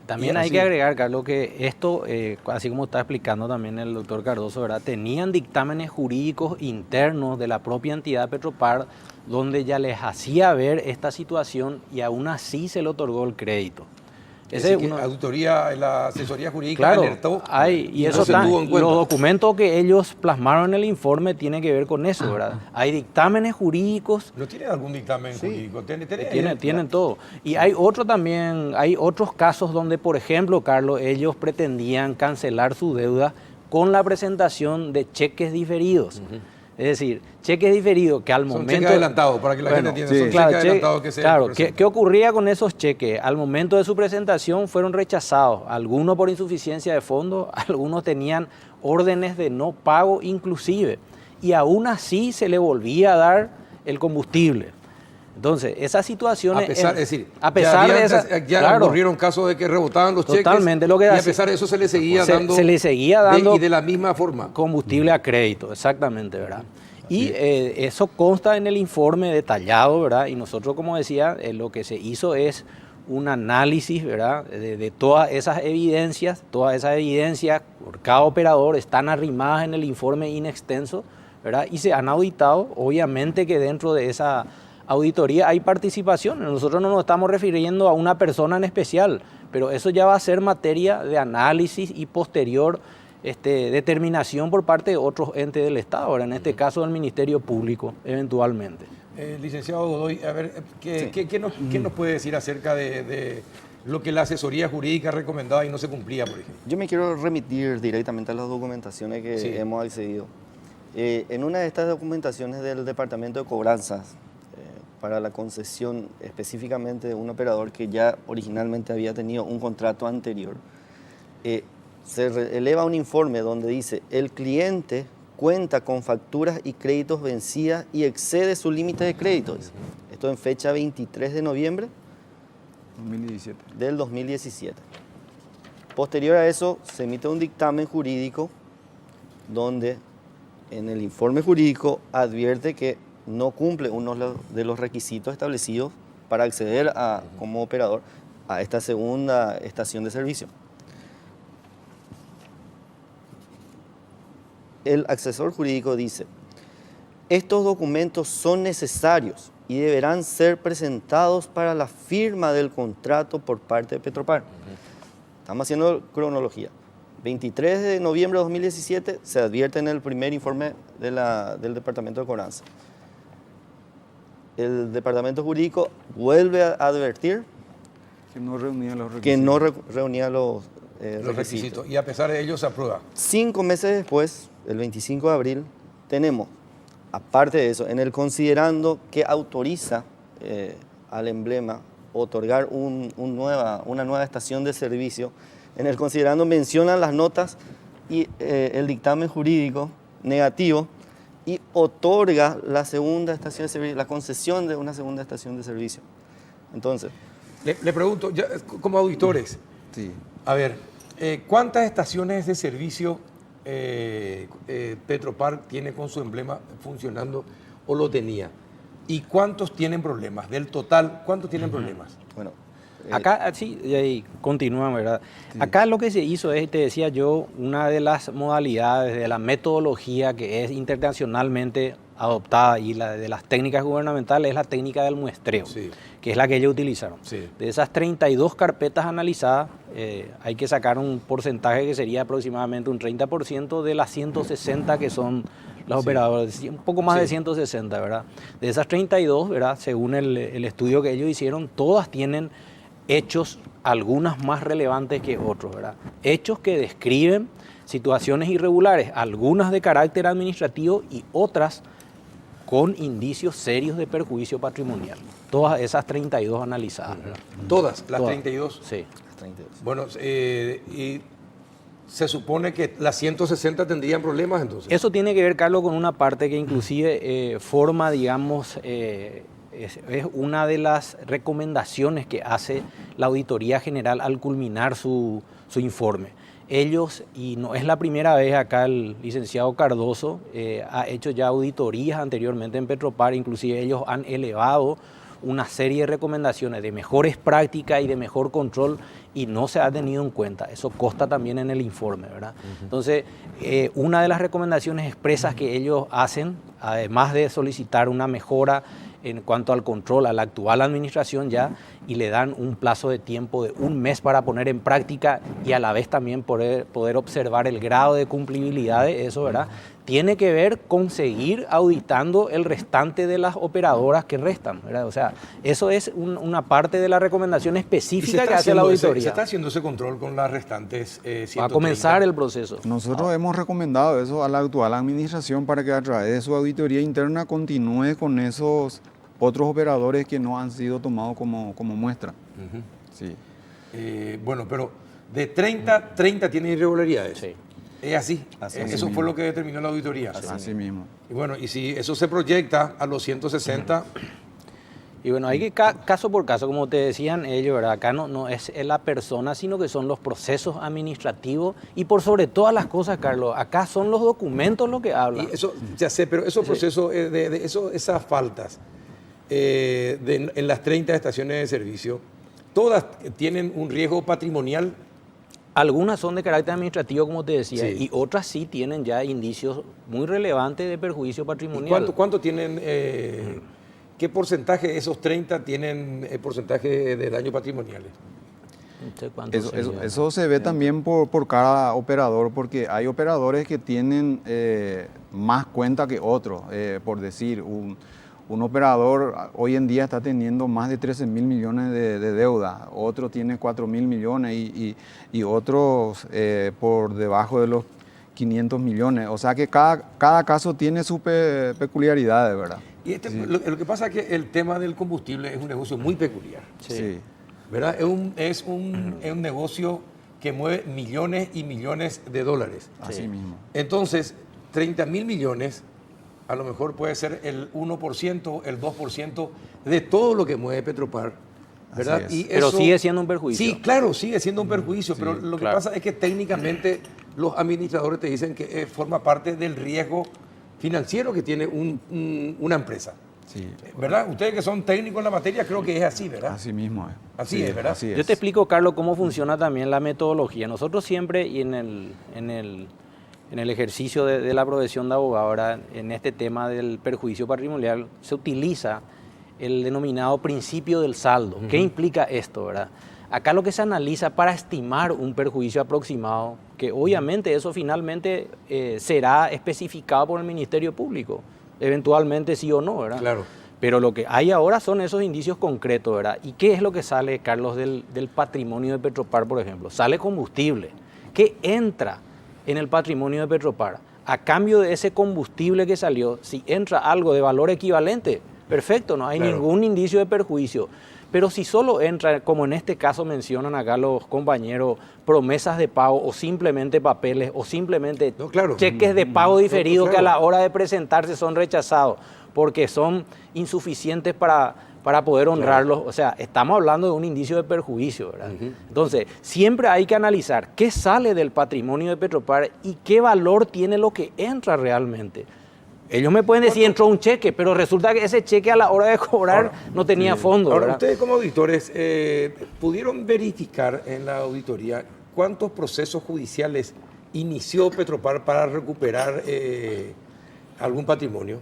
También hay que agregar, Carlos, que esto, así como está explicando también el doctor Cardoso, ¿verdad? Tenían dictámenes jurídicos internos de la propia entidad Petropar donde ya les hacía ver esta situación y aún así se le otorgó el crédito. La asesoría jurídica claro, alertó. Y eso está, los documentos que ellos plasmaron en el informe tienen que ver con eso, ¿verdad? Hay dictámenes jurídicos. ¿No tienen algún dictamen jurídico? Tienen todo. Y hay otros casos donde, por ejemplo, Carlos, ellos pretendían cancelar su deuda con la presentación de cheques diferidos. Es decir, cheques diferidos que al momento... Son cheques adelantados, para que la gente entienda. Son cheques adelantados que se... Claro, ¿qué ocurría con esos cheques? Al momento de su presentación fueron rechazados. Algunos por insuficiencia de fondos, algunos tenían órdenes de no pago inclusive. Y aún así se le volvía a dar el combustible. Entonces, esas situaciones... A pesar de esas... Ya ocurrieron casos de que rebotaban los cheques. Totalmente. Y a pesar de eso se le seguía dando... Se le seguía dando... Y de la misma forma. Combustible a crédito, exactamente, ¿verdad? Y eso consta en el informe detallado, ¿verdad? Y nosotros, como decía, lo que se hizo es un análisis, ¿verdad? De todas esas evidencias por cada operador están arrimadas en el informe in extenso, ¿verdad? Y se han auditado, obviamente que dentro de esa auditoría hay participación. Nosotros no nos estamos refiriendo a una persona en especial, pero eso ya va a ser materia de análisis y posterior determinación por parte de otros entes del Estado, ahora en este caso del Ministerio Público, eventualmente. Licenciado Godoy, a ver, ¿qué nos puede decir acerca de lo que la asesoría jurídica recomendaba y no se cumplía, por ejemplo? Yo me quiero remitir directamente a las documentaciones que hemos accedido. En una de estas documentaciones del Departamento de Cobranzas, para la concesión específicamente de un operador que ya originalmente había tenido un contrato anterior, se eleva un informe donde dice: el cliente cuenta con facturas y créditos vencidas y excede su límite de créditos. Esto en fecha 23 de noviembre 2017. Del 2017. Posterior a eso se emite un dictamen jurídico donde en el informe jurídico advierte que no cumple uno de los requisitos establecidos para acceder como operador a esta segunda estación de servicio. El asesor jurídico dice: estos documentos son necesarios y deberán ser presentados para la firma del contrato por parte de Petropar. Estamos haciendo cronología. 23 de noviembre de 2017 se advierte en el primer informe del Departamento de Cobranza. El Departamento Jurídico vuelve a advertir que no reunía los requisitos. Que no reunía los requisitos. Y a pesar de ello se aprueba. 5 meses después, el 25 de abril, tenemos, aparte de eso, en el considerando que autoriza al emblema otorgar una nueva estación de servicio, en el considerando mencionan las notas y el dictamen jurídico negativo y otorga la segunda estación de servicio, la concesión de una segunda estación de servicio. Entonces... Le pregunto, ya, como auditores, Sí. A ver, ¿cuántas estaciones de servicio Petropar tiene con su emblema funcionando o lo tenía? ¿Y cuántos tienen problemas? Del total, ¿cuántos tienen problemas? Bueno, acá, sí, y ahí continúan, ¿verdad? Sí. Acá lo que se hizo es, te decía yo, una de las modalidades de la metodología que es internacionalmente adoptada y la de las técnicas gubernamentales es la técnica del muestreo, Sí. que es la que ellos utilizaron. Sí. De esas 32 carpetas analizadas, hay que sacar un porcentaje que sería aproximadamente un 30% de las 160 que son los operadores, un poco más de 160, ¿verdad? De esas 32, ¿verdad? Según el estudio que ellos hicieron, todas tienen hechos, algunas más relevantes que otros, ¿verdad? Hechos que describen situaciones irregulares, algunas de carácter administrativo y otras con indicios serios de perjuicio patrimonial. Todas esas 32 analizadas, ¿verdad? Todas, las Todas. 32. Sí. 32. Bueno, y se supone que las 160 tendrían problemas entonces. Eso tiene que ver, Carlos, con una parte que inclusive forma, digamos, es una de las recomendaciones que hace la Auditoría General al culminar su informe. Ellos, y no es la primera vez acá, el licenciado Cardoso ha hecho ya auditorías anteriormente en Petropar, inclusive ellos han elevado una serie de recomendaciones de mejores prácticas y de mejor control y no se ha tenido en cuenta. Eso consta también en el informe, ¿verdad? Entonces, una de las recomendaciones expresas que ellos hacen, además de solicitar una mejora en cuanto al control a la actual administración ya, y le dan un plazo de tiempo de 1 mes para poner en práctica y a la vez también poder observar el grado de cumplibilidad de eso, ¿verdad? Tiene que ver con seguir auditando el restante de las operadoras que restan, ¿verdad? O sea, eso es una parte de la recomendación específica que hace la auditoría. ¿Se está haciendo ese control con las restantes 130? Va a comenzar el proceso. Nosotros hemos recomendado eso a la actual administración para que a través de su auditoría interna continúe con esos otros operadores que no han sido tomados como muestra. Sí. Bueno, pero de 30 tienen irregularidades. Sí. Es así. Así Eso mismo. fue lo que determinó la auditoría. Así mismo. Y bueno, y si eso se proyecta a los 160, Y bueno, hay que caso por caso, como te decían ellos, ¿verdad? Acá no es la persona, sino que son los procesos administrativos y por sobre todas las cosas, Carlos, acá son los documentos lo que hablan. y eso, ya sé, pero esos procesos, esas faltas en las 30 estaciones de servicio, todas tienen un riesgo patrimonial. Algunas son de carácter administrativo, como te decía, Sí. y otras sí tienen ya indicios muy relevantes de perjuicio ¿Y patrimonial. cuánto tienen, qué porcentaje de esos 30 tienen porcentaje de daños patrimoniales? No sé cuánto sería. Eso se ve también por cada operador, porque hay operadores que tienen más cuenta que otros. Por decir, un operador hoy en día está teniendo más de 13 mil millones de deuda, otro tiene 4 mil millones y otros por debajo de los 500 millones. O sea que cada caso tiene sus peculiaridades, ¿verdad? Y lo que pasa es que el tema del combustible es un negocio muy peculiar, Sí. ¿verdad? Es un negocio que mueve millones y millones de dólares. Así mismo. Entonces, 30 mil millones a lo mejor puede ser el 1%, el 2% de todo lo que mueve Petropar, ¿verdad? Así es. Pero sigue siendo un perjuicio. Sí, claro, sigue siendo un perjuicio, pero lo que claro. pasa es que técnicamente los administradores te dicen que forma parte del riesgo financiero que tiene una empresa. Sí. ¿Verdad? Ustedes que son técnicos en la materia, creo que es así, ¿verdad? Así mismo es. Así es, ¿verdad? Así es. Yo te explico, Carlos, cómo funciona también la metodología. Nosotros siempre, y en el ejercicio de la profesión de abogado, ¿verdad? En este tema del perjuicio patrimonial, se utiliza el denominado principio del saldo. ¿Qué implica esto, verdad? Acá lo que se analiza para estimar un perjuicio aproximado, que obviamente eso finalmente será especificado por el Ministerio Público, eventualmente sí o no, ¿verdad? Claro. Pero lo que hay ahora son esos indicios concretos, ¿verdad? ¿Y qué es lo que sale, Carlos, del patrimonio de Petropar, por ejemplo? Sale combustible. ¿Qué entra en el patrimonio de Petropar? A cambio de ese combustible que salió, si entra algo de valor equivalente, perfecto, no hay Claro. ningún indicio de perjuicio. Pero si solo entra, como en este caso mencionan acá los compañeros, promesas de pago o simplemente papeles o simplemente No, claro. cheques de pago diferido claro. que a la hora de presentarse son rechazados porque son insuficientes para poder honrarlos. O sea, estamos hablando de un indicio de perjuicio, ¿verdad? Entonces, siempre hay que analizar qué sale del patrimonio de Petropar y qué valor tiene lo que entra realmente. Ellos me pueden decir, entró un cheque, pero resulta que ese cheque a la hora de cobrar no tenía fondo, Ahora, ¿verdad? ustedes como auditores, ¿pudieron verificar en la auditoría cuántos procesos judiciales inició Petropar para recuperar algún patrimonio?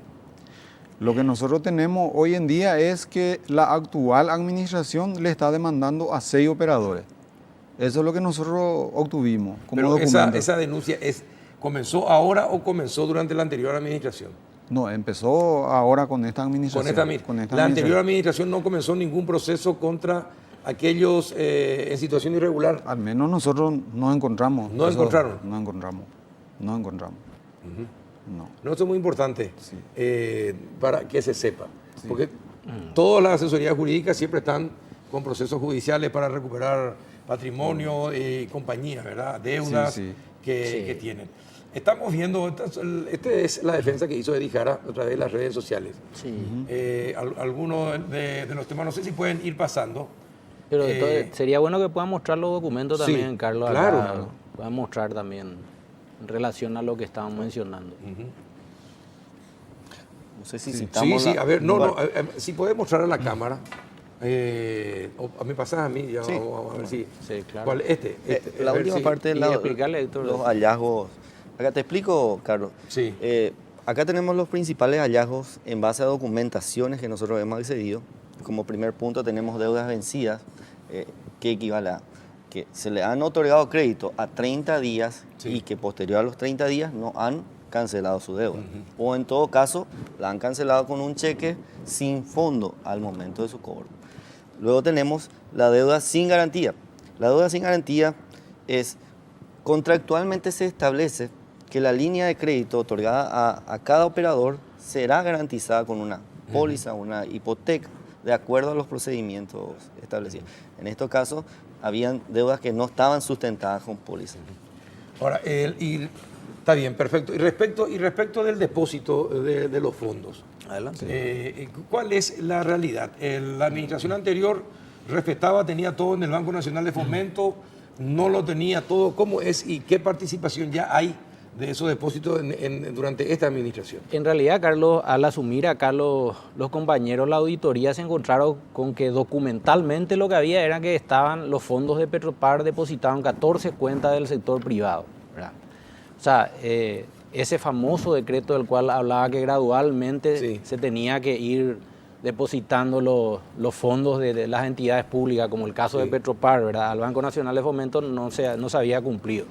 Lo que nosotros tenemos hoy en día es que la actual administración le está demandando a 6 operadores. Eso es lo que nosotros obtuvimos como Pero documento. esa denuncia ¿comenzó ahora o comenzó durante la anterior administración? No, empezó ahora con esta administración. La anterior administración no comenzó ningún proceso contra aquellos en situación irregular. Al menos nosotros no encontramos. ¿No encontraron? No encontramos. No encontramos. No. No, eso es muy importante Sí. para que se sepa. Sí. Porque todas las asesorías jurídicas siempre están con procesos judiciales para recuperar patrimonio y compañías, ¿verdad? Deudas Sí, sí. Que tienen. Estamos viendo, esta es la defensa que hizo Eddie Jara a través de las redes sociales. Sí. Algunos de los temas, no sé si pueden ir pasando. Pero entonces, sería bueno que puedan mostrar los documentos sí, también, Carlos. claro. Acá, puedan mostrar también en relación a lo que estaban mencionando. No sé si Sí, citamos sí, la- a ver, si puedes mostrar a la cámara, o me pasas a mí, ya Sí. vamos a ver si. Sí, claro. ¿Cuál? la a ver última si- parte de y explicarle, Héctor. los hallazgos. Acá te explico, Carlos. Sí. Acá tenemos los principales hallazgos en base a documentaciones que nosotros hemos accedido. Como primer punto tenemos deudas vencidas, que equivale a que se le han otorgado crédito a 30 días Sí. y que posterior a los 30 días no han cancelado su deuda. O en todo caso, la han cancelado con un cheque sin fondo al momento de su cobro. Luego tenemos la deuda sin garantía. La deuda sin garantía es, contractualmente se establece que la línea de crédito otorgada a cada operador será garantizada con una póliza, una hipoteca, de acuerdo a los procedimientos establecidos. En estos casos, habían deudas que no estaban sustentadas con póliza. Ahora, está bien, perfecto. Y respecto del depósito de los fondos, Adelante. ¿cuál es la realidad? La administración anterior respetaba, tenía todo en el Banco Nacional de Fomento, no lo tenía todo. ¿Cómo es y qué participación ya hay de esos depósitos durante esta administración? En realidad, Carlos, al asumir acá los compañeros la auditoría se encontraron con que documentalmente lo que había era que estaban los fondos de Petropar depositados en 14 cuentas del sector privado, ¿verdad? O sea, ese famoso decreto del cual hablaba que gradualmente Sí. se tenía que ir depositando los fondos de las entidades públicas, como el caso de Petropar, ¿verdad? Al Banco Nacional de Fomento no se había cumplido.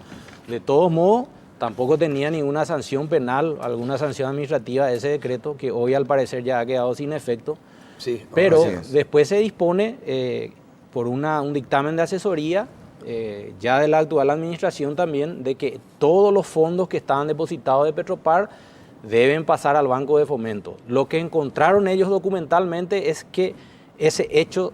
De todos modos, tampoco tenía ninguna sanción penal, alguna sanción administrativa de ese decreto, que hoy al parecer ya ha quedado sin efecto. Sí, Pero así es. después se dispone, por un dictamen de asesoría, ya de la actual administración también, de que todos los fondos que estaban depositados de Petropar deben pasar al Banco de Fomento. Lo que encontraron ellos documentalmente es que ese hecho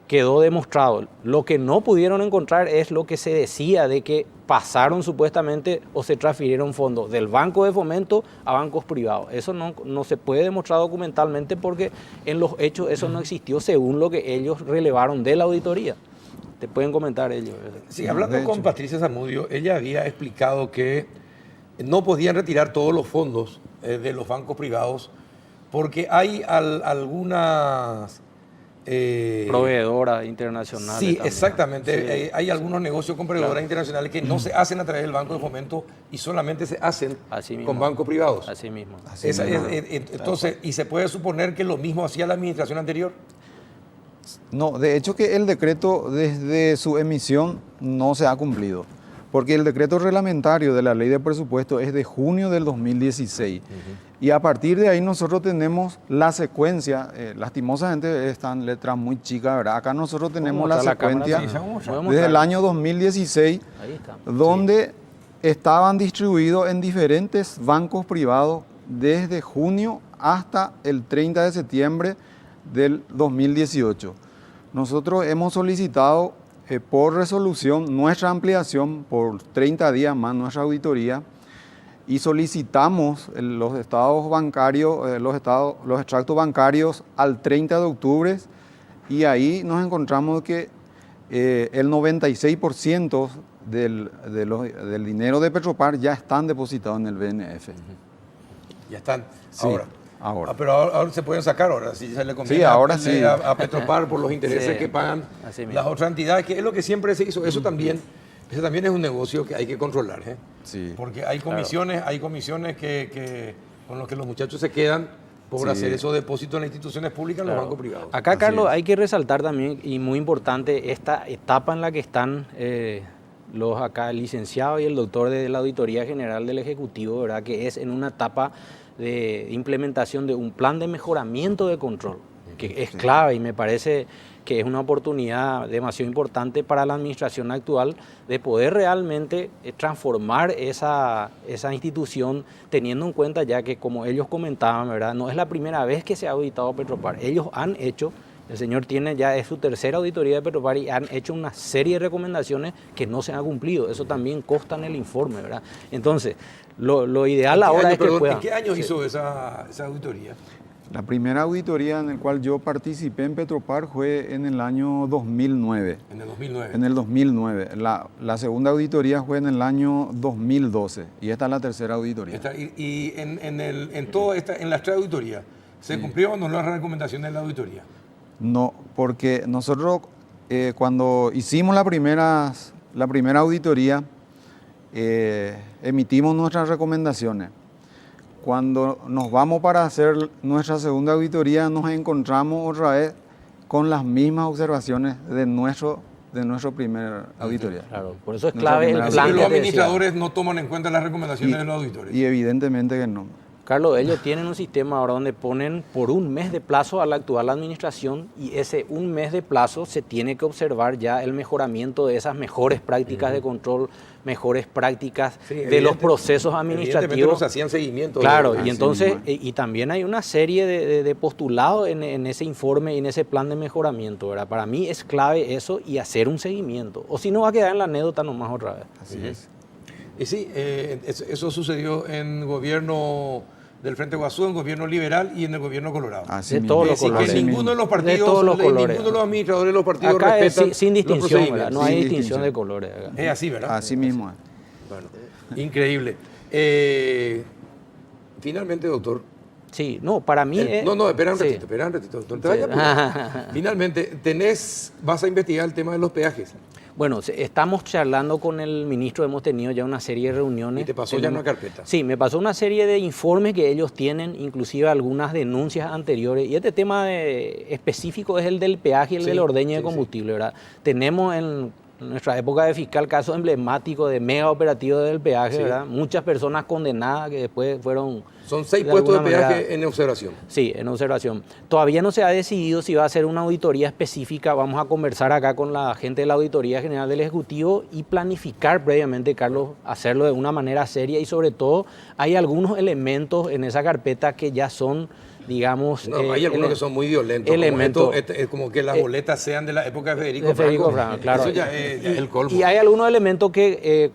quedó demostrado. Lo que no pudieron encontrar es lo que se decía de que pasaron supuestamente o se transfirieron fondos del Banco de Fomento a bancos privados. Eso no se puede demostrar documentalmente porque en los hechos eso no existió según lo que ellos relevaron de la auditoría. Te pueden comentar ellos. Sí, hablando con Patricia Zamudio, ella había explicado que no podían retirar todos los fondos de los bancos privados porque hay algunas... Proveedoras internacionales. Sí, también. exactamente. Sí. Hay algunos negocios con proveedoras internacionales que no se hacen a través del Banco de Fomento y solamente se hacen Así mismo. con bancos privados. Así mismo. Entonces, ¿y se puede suponer que lo mismo hacía la administración anterior? No, de hecho que el decreto desde su emisión no se ha cumplido, porque el decreto reglamentario de la ley de presupuesto es de junio del 2016 y a partir de ahí nosotros tenemos la secuencia, lastimosamente están letras muy chicas, ¿verdad? Acá nosotros tenemos la mostrar la cámara? secuencia Sí, podemos desde mostrar. el año 2016 Ahí está. donde estaban distribuidos en diferentes bancos privados desde junio hasta el 30 de septiembre del 2018. Nosotros hemos solicitado por resolución nuestra ampliación por 30 días más nuestra auditoría y solicitamos los estados bancarios, los extractos bancarios al 30 de octubre y ahí nos encontramos que el 96% del dinero de Petropar ya están depositados en el BNF. Ya están. Sí, ahora. Pero ahora se pueden sacar ahora, si se le conviene Sí, ahora sí. a Petropar por los intereses Sí, que pagan así mismo. las otras entidades, que es lo que siempre se hizo. Eso también, ese también es un negocio que hay que controlar, ¿eh? Sí. Porque hay comisiones que con los que los muchachos se quedan por Sí. hacer esos depósitos en las instituciones públicas en los Claro. bancos privados. Acá, Así Carlos, es. hay que resaltar también, y muy importante, esta etapa en la que están los acá, el licenciado y el doctor de la Auditoría General del Ejecutivo, ¿verdad? Que es en una etapa de implementación de un plan de mejoramiento de control, que es clave y me parece que es una oportunidad demasiado importante para la administración actual de poder realmente transformar esa institución, teniendo en cuenta ya que, como ellos comentaban, ¿verdad? No es la primera vez que se ha auditado Petropar. Ellos han hecho, el señor tiene ya, es su tercera auditoría de Petropar y han hecho una serie de recomendaciones que no se han cumplido. Eso también consta en el informe, ¿verdad? Entonces, lo ideal ahora es que puedan... ¿En qué año Sí. hizo esa auditoría? La primera auditoría en la cual yo participé en Petropar fue en el año 2009. En el 2009. En el 2009. La segunda auditoría fue en el año 2012 y esta es la tercera auditoría. Y en las tres auditorías, ¿se cumplió o no las recomendaciones de la auditoría? No, porque nosotros cuando hicimos la primera auditoría emitimos nuestras recomendaciones. Cuando nos vamos para hacer nuestra segunda auditoría nos encontramos otra vez con las mismas observaciones de nuestro primer auditoría. Claro, por eso es Nuestra clave el primera Así plan que que los te decía. administradores no toman en cuenta las recomendaciones de los auditores. Y evidentemente que no. Carlos, ellos tienen un sistema ahora donde ponen por un mes de plazo a la actual administración y ese un mes de plazo se tiene que observar ya el mejoramiento de esas mejores prácticas de control, mejores prácticas Sí, de los procesos Evidentemente administrativos. nos hacían seguimiento. Claro, Así y entonces, mismo y también hay una serie de postulados en ese informe y en ese plan de mejoramiento, ¿verdad? Para mí es clave eso y hacer un seguimiento, o si no va a quedar en la anécdota nomás otra vez. Así es. Y sí, eso sucedió en gobierno del Frente Guazú, en gobierno liberal y en el gobierno colorado. Así De mismo. todos los Es decir, colores. que ninguno de los partidos, De todos los colores. ninguno de los administradores de los partidos Acá es respetan sin los distinción, ¿verdad? procedimientos. No hay Sin distinción distinción. de colores. acá. Es así, ¿verdad? Así mismo es. Bueno, increíble. Finalmente, doctor. Sí, no, para mí... Espera un sí. ratito, no te vayas. Finalmente, vas a investigar el tema de los peajes. Bueno, estamos charlando con el ministro, hemos tenido ya una serie de reuniones. ¿Y te pasó ya una carpeta? Sí, me pasó una serie de informes que ellos tienen, inclusive algunas denuncias anteriores. Y este tema específico es el del peaje y el Sí, del ordeño sí, de combustible, ¿verdad? Tenemos en nuestra época de fiscal casos emblemáticos de mega operativos del peaje, Sí. ¿verdad? Muchas personas condenadas que después fueron... Son 6 de puestos de alguna peaje manera- en observación. Sí, en observación. Todavía no se ha decidido si va a ser una auditoría específica. Vamos a conversar acá con la gente de la Auditoría General del Ejecutivo y planificar previamente, Carlos, hacerlo de una manera seria y sobre todo hay algunos elementos en esa carpeta que ya son, digamos... No, hay algunos que son muy violentos. elementos- Es como que las boletas sean de la época de Federico de Federico Franco. Franco, claro. Eso ya es el colmo. Y hay algunos elementos que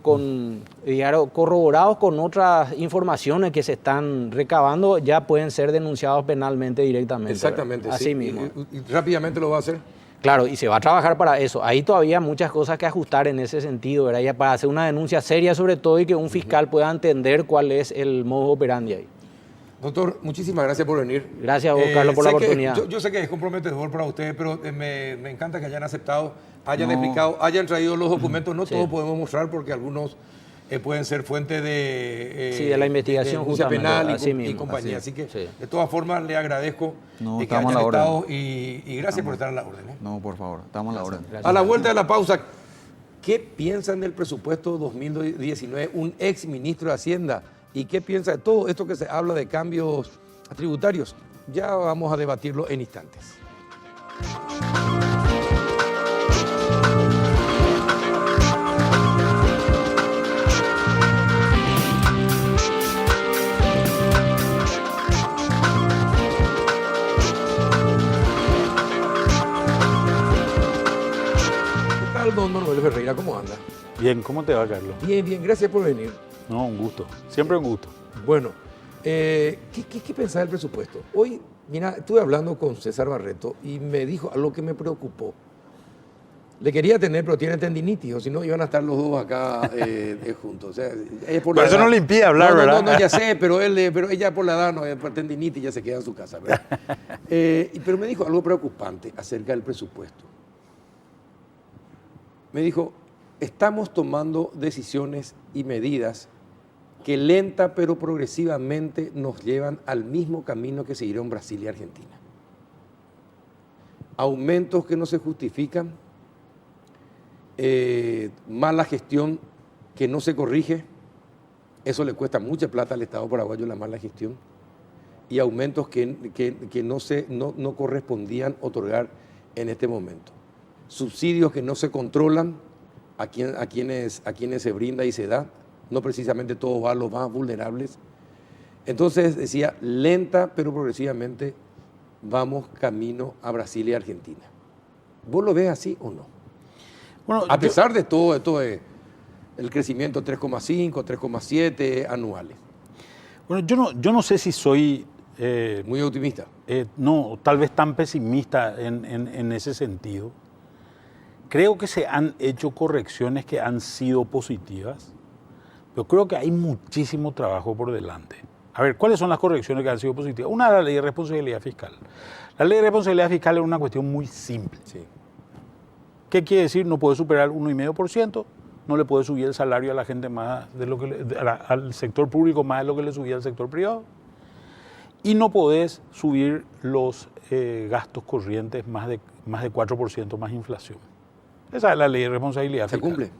corroborados con otras informaciones que se están recabando ya pueden ser denunciados penalmente directamente. Exactamente. Así sí. mismo. Y rápidamente lo va a hacer. Claro, y se va a trabajar para eso. Hay todavía muchas cosas que ajustar en ese sentido, ¿verdad? Ya para hacer una denuncia seria sobre todo y que un fiscal pueda entender cuál es el modus operandi ahí. Doctor, muchísimas gracias por venir. Gracias a vos, Carlos, por la sé que- oportunidad. yo sé que es comprometedor para ustedes, pero me encanta que hayan aceptado, hayan No. explicado, hayan traído los documentos. No Sí. todos podemos mostrar porque algunos pueden ser fuente Sí, de la investigación, denuncia justamente, penal así y mismo. compañía. Así Así que, Sí. de todas formas, le agradezco No, que estamos hayan a la orden. estado y gracias por estar a la orden. No, por favor, estamos a la orden. Gracias. A la vuelta de la pausa, ¿qué piensan del presupuesto 2019 un ex ministro de Hacienda? ¿Y qué piensa de todo esto que se habla de cambios tributarios? Ya vamos a debatirlo en instantes. ¿Qué tal, don Manuel Ferreira? ¿Cómo anda? Bien, ¿cómo te va, Carlos? Bien, bien, gracias por venir. No, un gusto. Siempre un gusto. Bueno, ¿qué pensás del presupuesto? Hoy, mira, estuve hablando con César Barreto y me dijo algo que me preocupó. Le quería tener, pero tiene tendinitis, o si no iban a estar los dos acá juntos. O sea, ella por Pero eso la edad. no le impide hablar, No, ¿verdad? No, ya sé, pero ella por la edad, no, por tendinitis ya se queda en su casa, ¿verdad? Pero me dijo algo preocupante acerca del presupuesto. Me dijo, estamos tomando decisiones y medidas que lenta pero progresivamente nos llevan al mismo camino que siguieron Brasil y Argentina. Aumentos que no se justifican, mala gestión que no se corrige, eso le cuesta mucha plata al Estado paraguayo, la mala gestión, y aumentos que no correspondían otorgar en este momento. Subsidios que no se controlan a quienes se brinda y se da, no precisamente todo va a los más vulnerables. Entonces decía, lenta pero progresivamente vamos camino a Brasil y Argentina. ¿Vos lo ves así o no? Bueno, A pesar de todo esto de el crecimiento 3,5, 3,7 anuales. Bueno, yo no sé si soy, Muy optimista. no, tal vez tan pesimista en ese sentido. Creo que se han hecho correcciones que han sido positivas, pero creo que hay muchísimo trabajo por delante. A ver, ¿cuáles son las correcciones que han sido positivas? Una es la ley de responsabilidad fiscal. La ley de responsabilidad fiscal es una cuestión muy simple. Sí. ¿Qué quiere decir? No puede superar el 1,5%, no le puede subir el salario a la gente más de lo que al sector público más de lo que le subía al sector privado, y no podés subir los gastos corrientes más de 4% más inflación. Esa es la ley de responsabilidad ¿Se fiscal. cumple?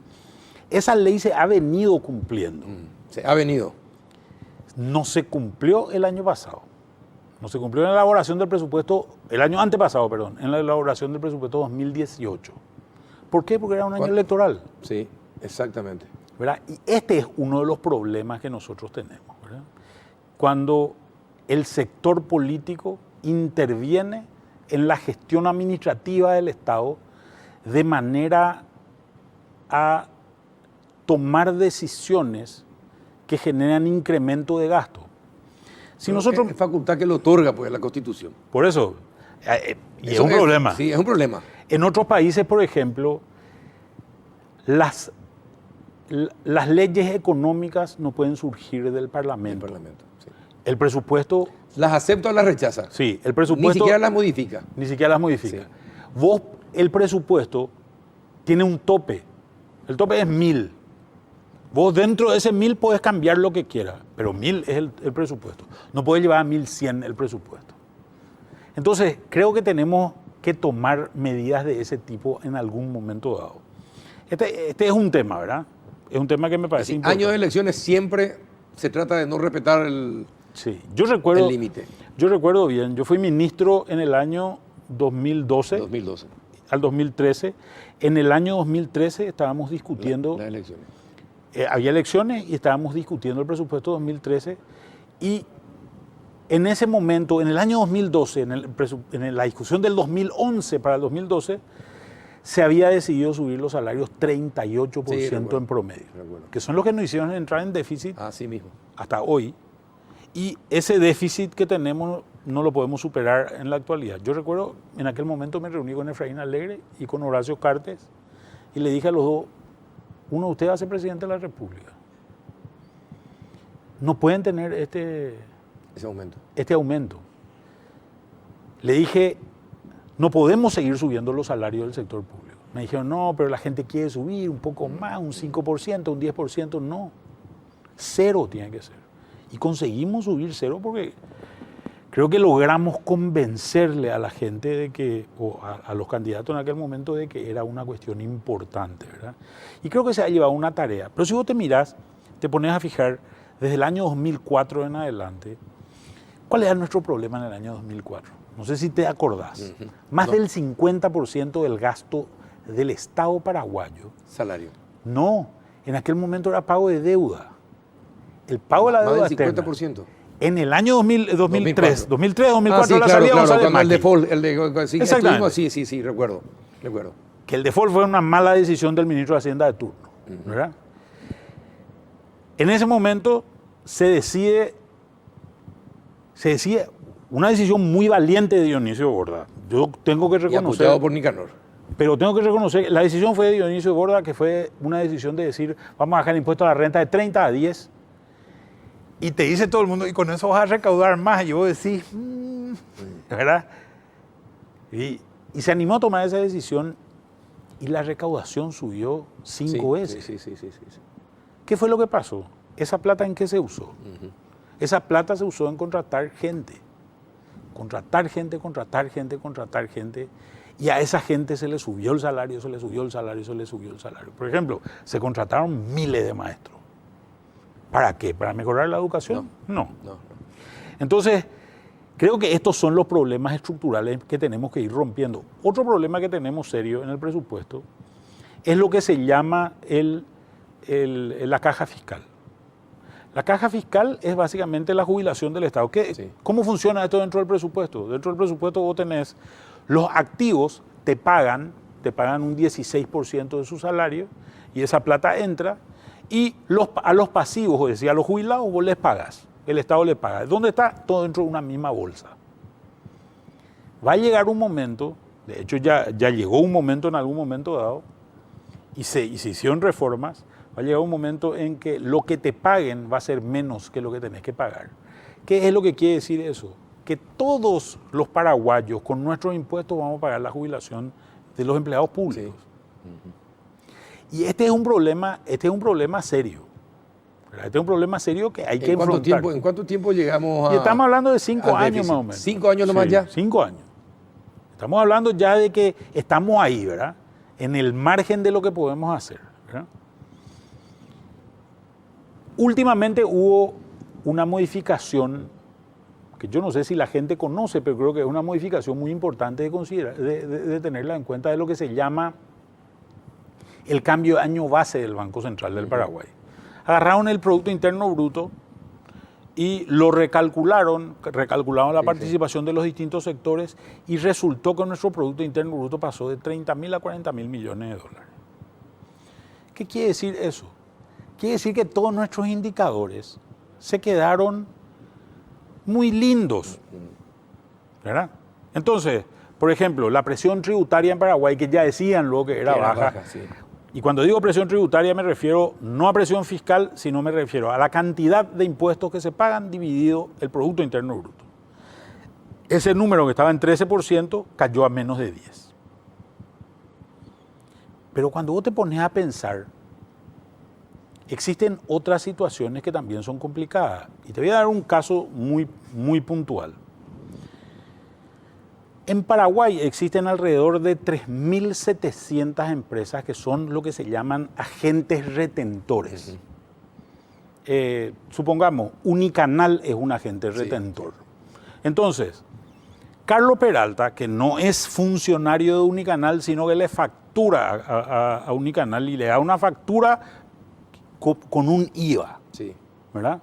Esa ley se ha venido cumpliendo. Se ha venido. No se cumplió el año pasado. No se cumplió en la elaboración del presupuesto, el año antepasado, perdón, en la elaboración del presupuesto 2018. ¿Por qué? Porque era un año electoral, Sí, exactamente. ¿verdad? Y este es uno de los problemas que nosotros tenemos, ¿verdad? Cuando el sector político interviene en la gestión administrativa del Estado de manera a tomar decisiones que generan incremento de gasto. Si nosotros, Es facultad que lo otorga pues la Constitución. por eso, y es Eso un problema. Sí, es un problema. En otros países, por ejemplo, las leyes económicas no pueden surgir del El Parlamento. Parlamento. Sí. El presupuesto, Las acepta o las rechaza. sí, el presupuesto Ni siquiera las modifica. ni siquiera las modifica. Sí. Vos, el presupuesto tiene un tope. El tope es 1.000. Vos dentro de ese 1.000 podés cambiar lo que quieras, pero 1.000 es el presupuesto. No podés llevar a 1.100 el presupuesto. Entonces, creo que tenemos que tomar medidas de ese tipo en algún momento dado. Este es un tema, ¿verdad? Es un tema que me parece Sí, importante. años de elecciones siempre se trata de no respetar el Sí, yo recuerdo, límite. yo recuerdo bien, yo fui ministro en el año 2012 2012. al 2013. En el año 2013 estábamos discutiendo, Las elecciones. había elecciones y estábamos discutiendo el presupuesto 2013, y en ese momento, en el año 2012, en la discusión del 2011 para el 2012, se había decidido subir los salarios 38% Sí, recuerdo. en promedio, Recuerdo. que son los que nos hicieron entrar en déficit Así mismo. hasta hoy, y ese déficit que tenemos no lo podemos superar en la actualidad. Yo recuerdo, en aquel momento me reuní con Efraín Alegre y con Horacio Cartes y le dije a los dos, uno de ustedes va a ser presidente de la República. No pueden tener Ese momento. este aumento. Le dije, no podemos seguir subiendo los salarios del sector público. Me dijeron, no, pero la gente quiere subir un poco más, un 5%, un 10%. No, 0 tiene que ser. Y conseguimos subir 0 porque creo que logramos convencerle a la gente de que, o a los candidatos en aquel momento, de que era una cuestión importante, ¿verdad? Y creo que se ha llevado una tarea. Pero si vos te mirás, te pones a fijar, desde el año 2004 en adelante, ¿cuál era nuestro problema en el año 2004? No sé si te acordás. Más del 50% del gasto del Estado paraguayo. Salario. No, en aquel momento era pago de deuda. El pago de la deuda Más del externa. 50%. En el año 2003, 2004. 2004 Ah, sí, la claro, salida claro, González cuando el Macri. default, sí, Exactamente. sí, recuerdo. Que el default fue una mala decisión del ministro de Hacienda de turno, ¿verdad? En ese momento se decide una decisión muy valiente de Dionisio Borda. Yo tengo que Y reconocer, apoyado por Nicanor. pero tengo que reconocer, la decisión fue de Dionisio Borda, que fue una decisión de decir, vamos a bajar el impuesto a la renta de 30 a 10, y te dice todo el mundo, y con eso vas a recaudar más, y vos decís, ¿verdad? Y se animó a tomar esa decisión, y la recaudación subió 5 veces. Sí. ¿Qué fue lo que pasó? ¿esa plata en qué se usó? Esa plata se usó en contratar gente. Contratar gente, contratar gente, contratar gente. Y a esa gente se le subió el salario, se le subió el salario, se le subió el salario. Por ejemplo, se contrataron miles de maestros. ¿Para qué? ¿Para mejorar la educación? No. Entonces, creo que estos son los problemas estructurales que tenemos que ir rompiendo. Otro problema que tenemos serio en el presupuesto es lo que se llama la caja fiscal. La caja fiscal es básicamente la jubilación del Estado. ¿Cómo funciona esto dentro del presupuesto? Dentro del presupuesto vos tenés los activos, te pagan un 16% de su salario y esa plata entra, y a los pasivos, es decir, a los jubilados vos les pagas, el Estado les paga. ¿Dónde está? Todo dentro de una misma bolsa. Va a llegar un momento, de hecho ya llegó un momento en algún momento dado, y se hicieron reformas, va a llegar un momento en que lo que te paguen va a ser menos que lo que tenés que pagar. ¿Qué es lo que quiere decir eso? Que todos los paraguayos con nuestros impuestos vamos a pagar la jubilación de los empleados públicos. Sí. Y este es un problema serio. Este es un problema serio que hay que enfrentar. ¿En cuánto tiempo llegamos a...? Y estamos hablando de 5 años más o menos. 5 años nomás ya. 5 años. Estamos hablando ya de que estamos ahí, ¿verdad? En el margen de lo que podemos hacer, ¿verdad? Últimamente hubo una modificación que yo no sé si la gente conoce, pero creo que es una modificación muy importante de considerar, de tenerla en cuenta, de lo que se llama el cambio de año base del Banco Central del Paraguay. Agarraron el Producto Interno Bruto y lo recalcularon la participación de los distintos sectores, y resultó que nuestro Producto Interno Bruto pasó de 30.000 a 40.000 millones de dólares. ¿Qué quiere decir eso? Quiere decir que todos nuestros indicadores se quedaron muy lindos, ¿verdad? Entonces, por ejemplo, la presión tributaria en Paraguay, que ya decían luego que era baja, sí. Y cuando digo presión tributaria me refiero no a presión fiscal, sino me refiero a la cantidad de impuestos que se pagan dividido el Producto Interno Bruto. Ese número que estaba en 13% cayó a menos de 10%. Pero cuando vos te pones a pensar, existen otras situaciones que también son complicadas. Y te voy a dar un caso muy, muy puntual. En Paraguay existen alrededor de 3.700 empresas que son lo que se llaman agentes retentores. Supongamos, Unicanal es un agente retentor. Entonces, Carlos Peralta, que no es funcionario de Unicanal, sino que le factura a Unicanal y le da una factura con un IVA, ¿verdad?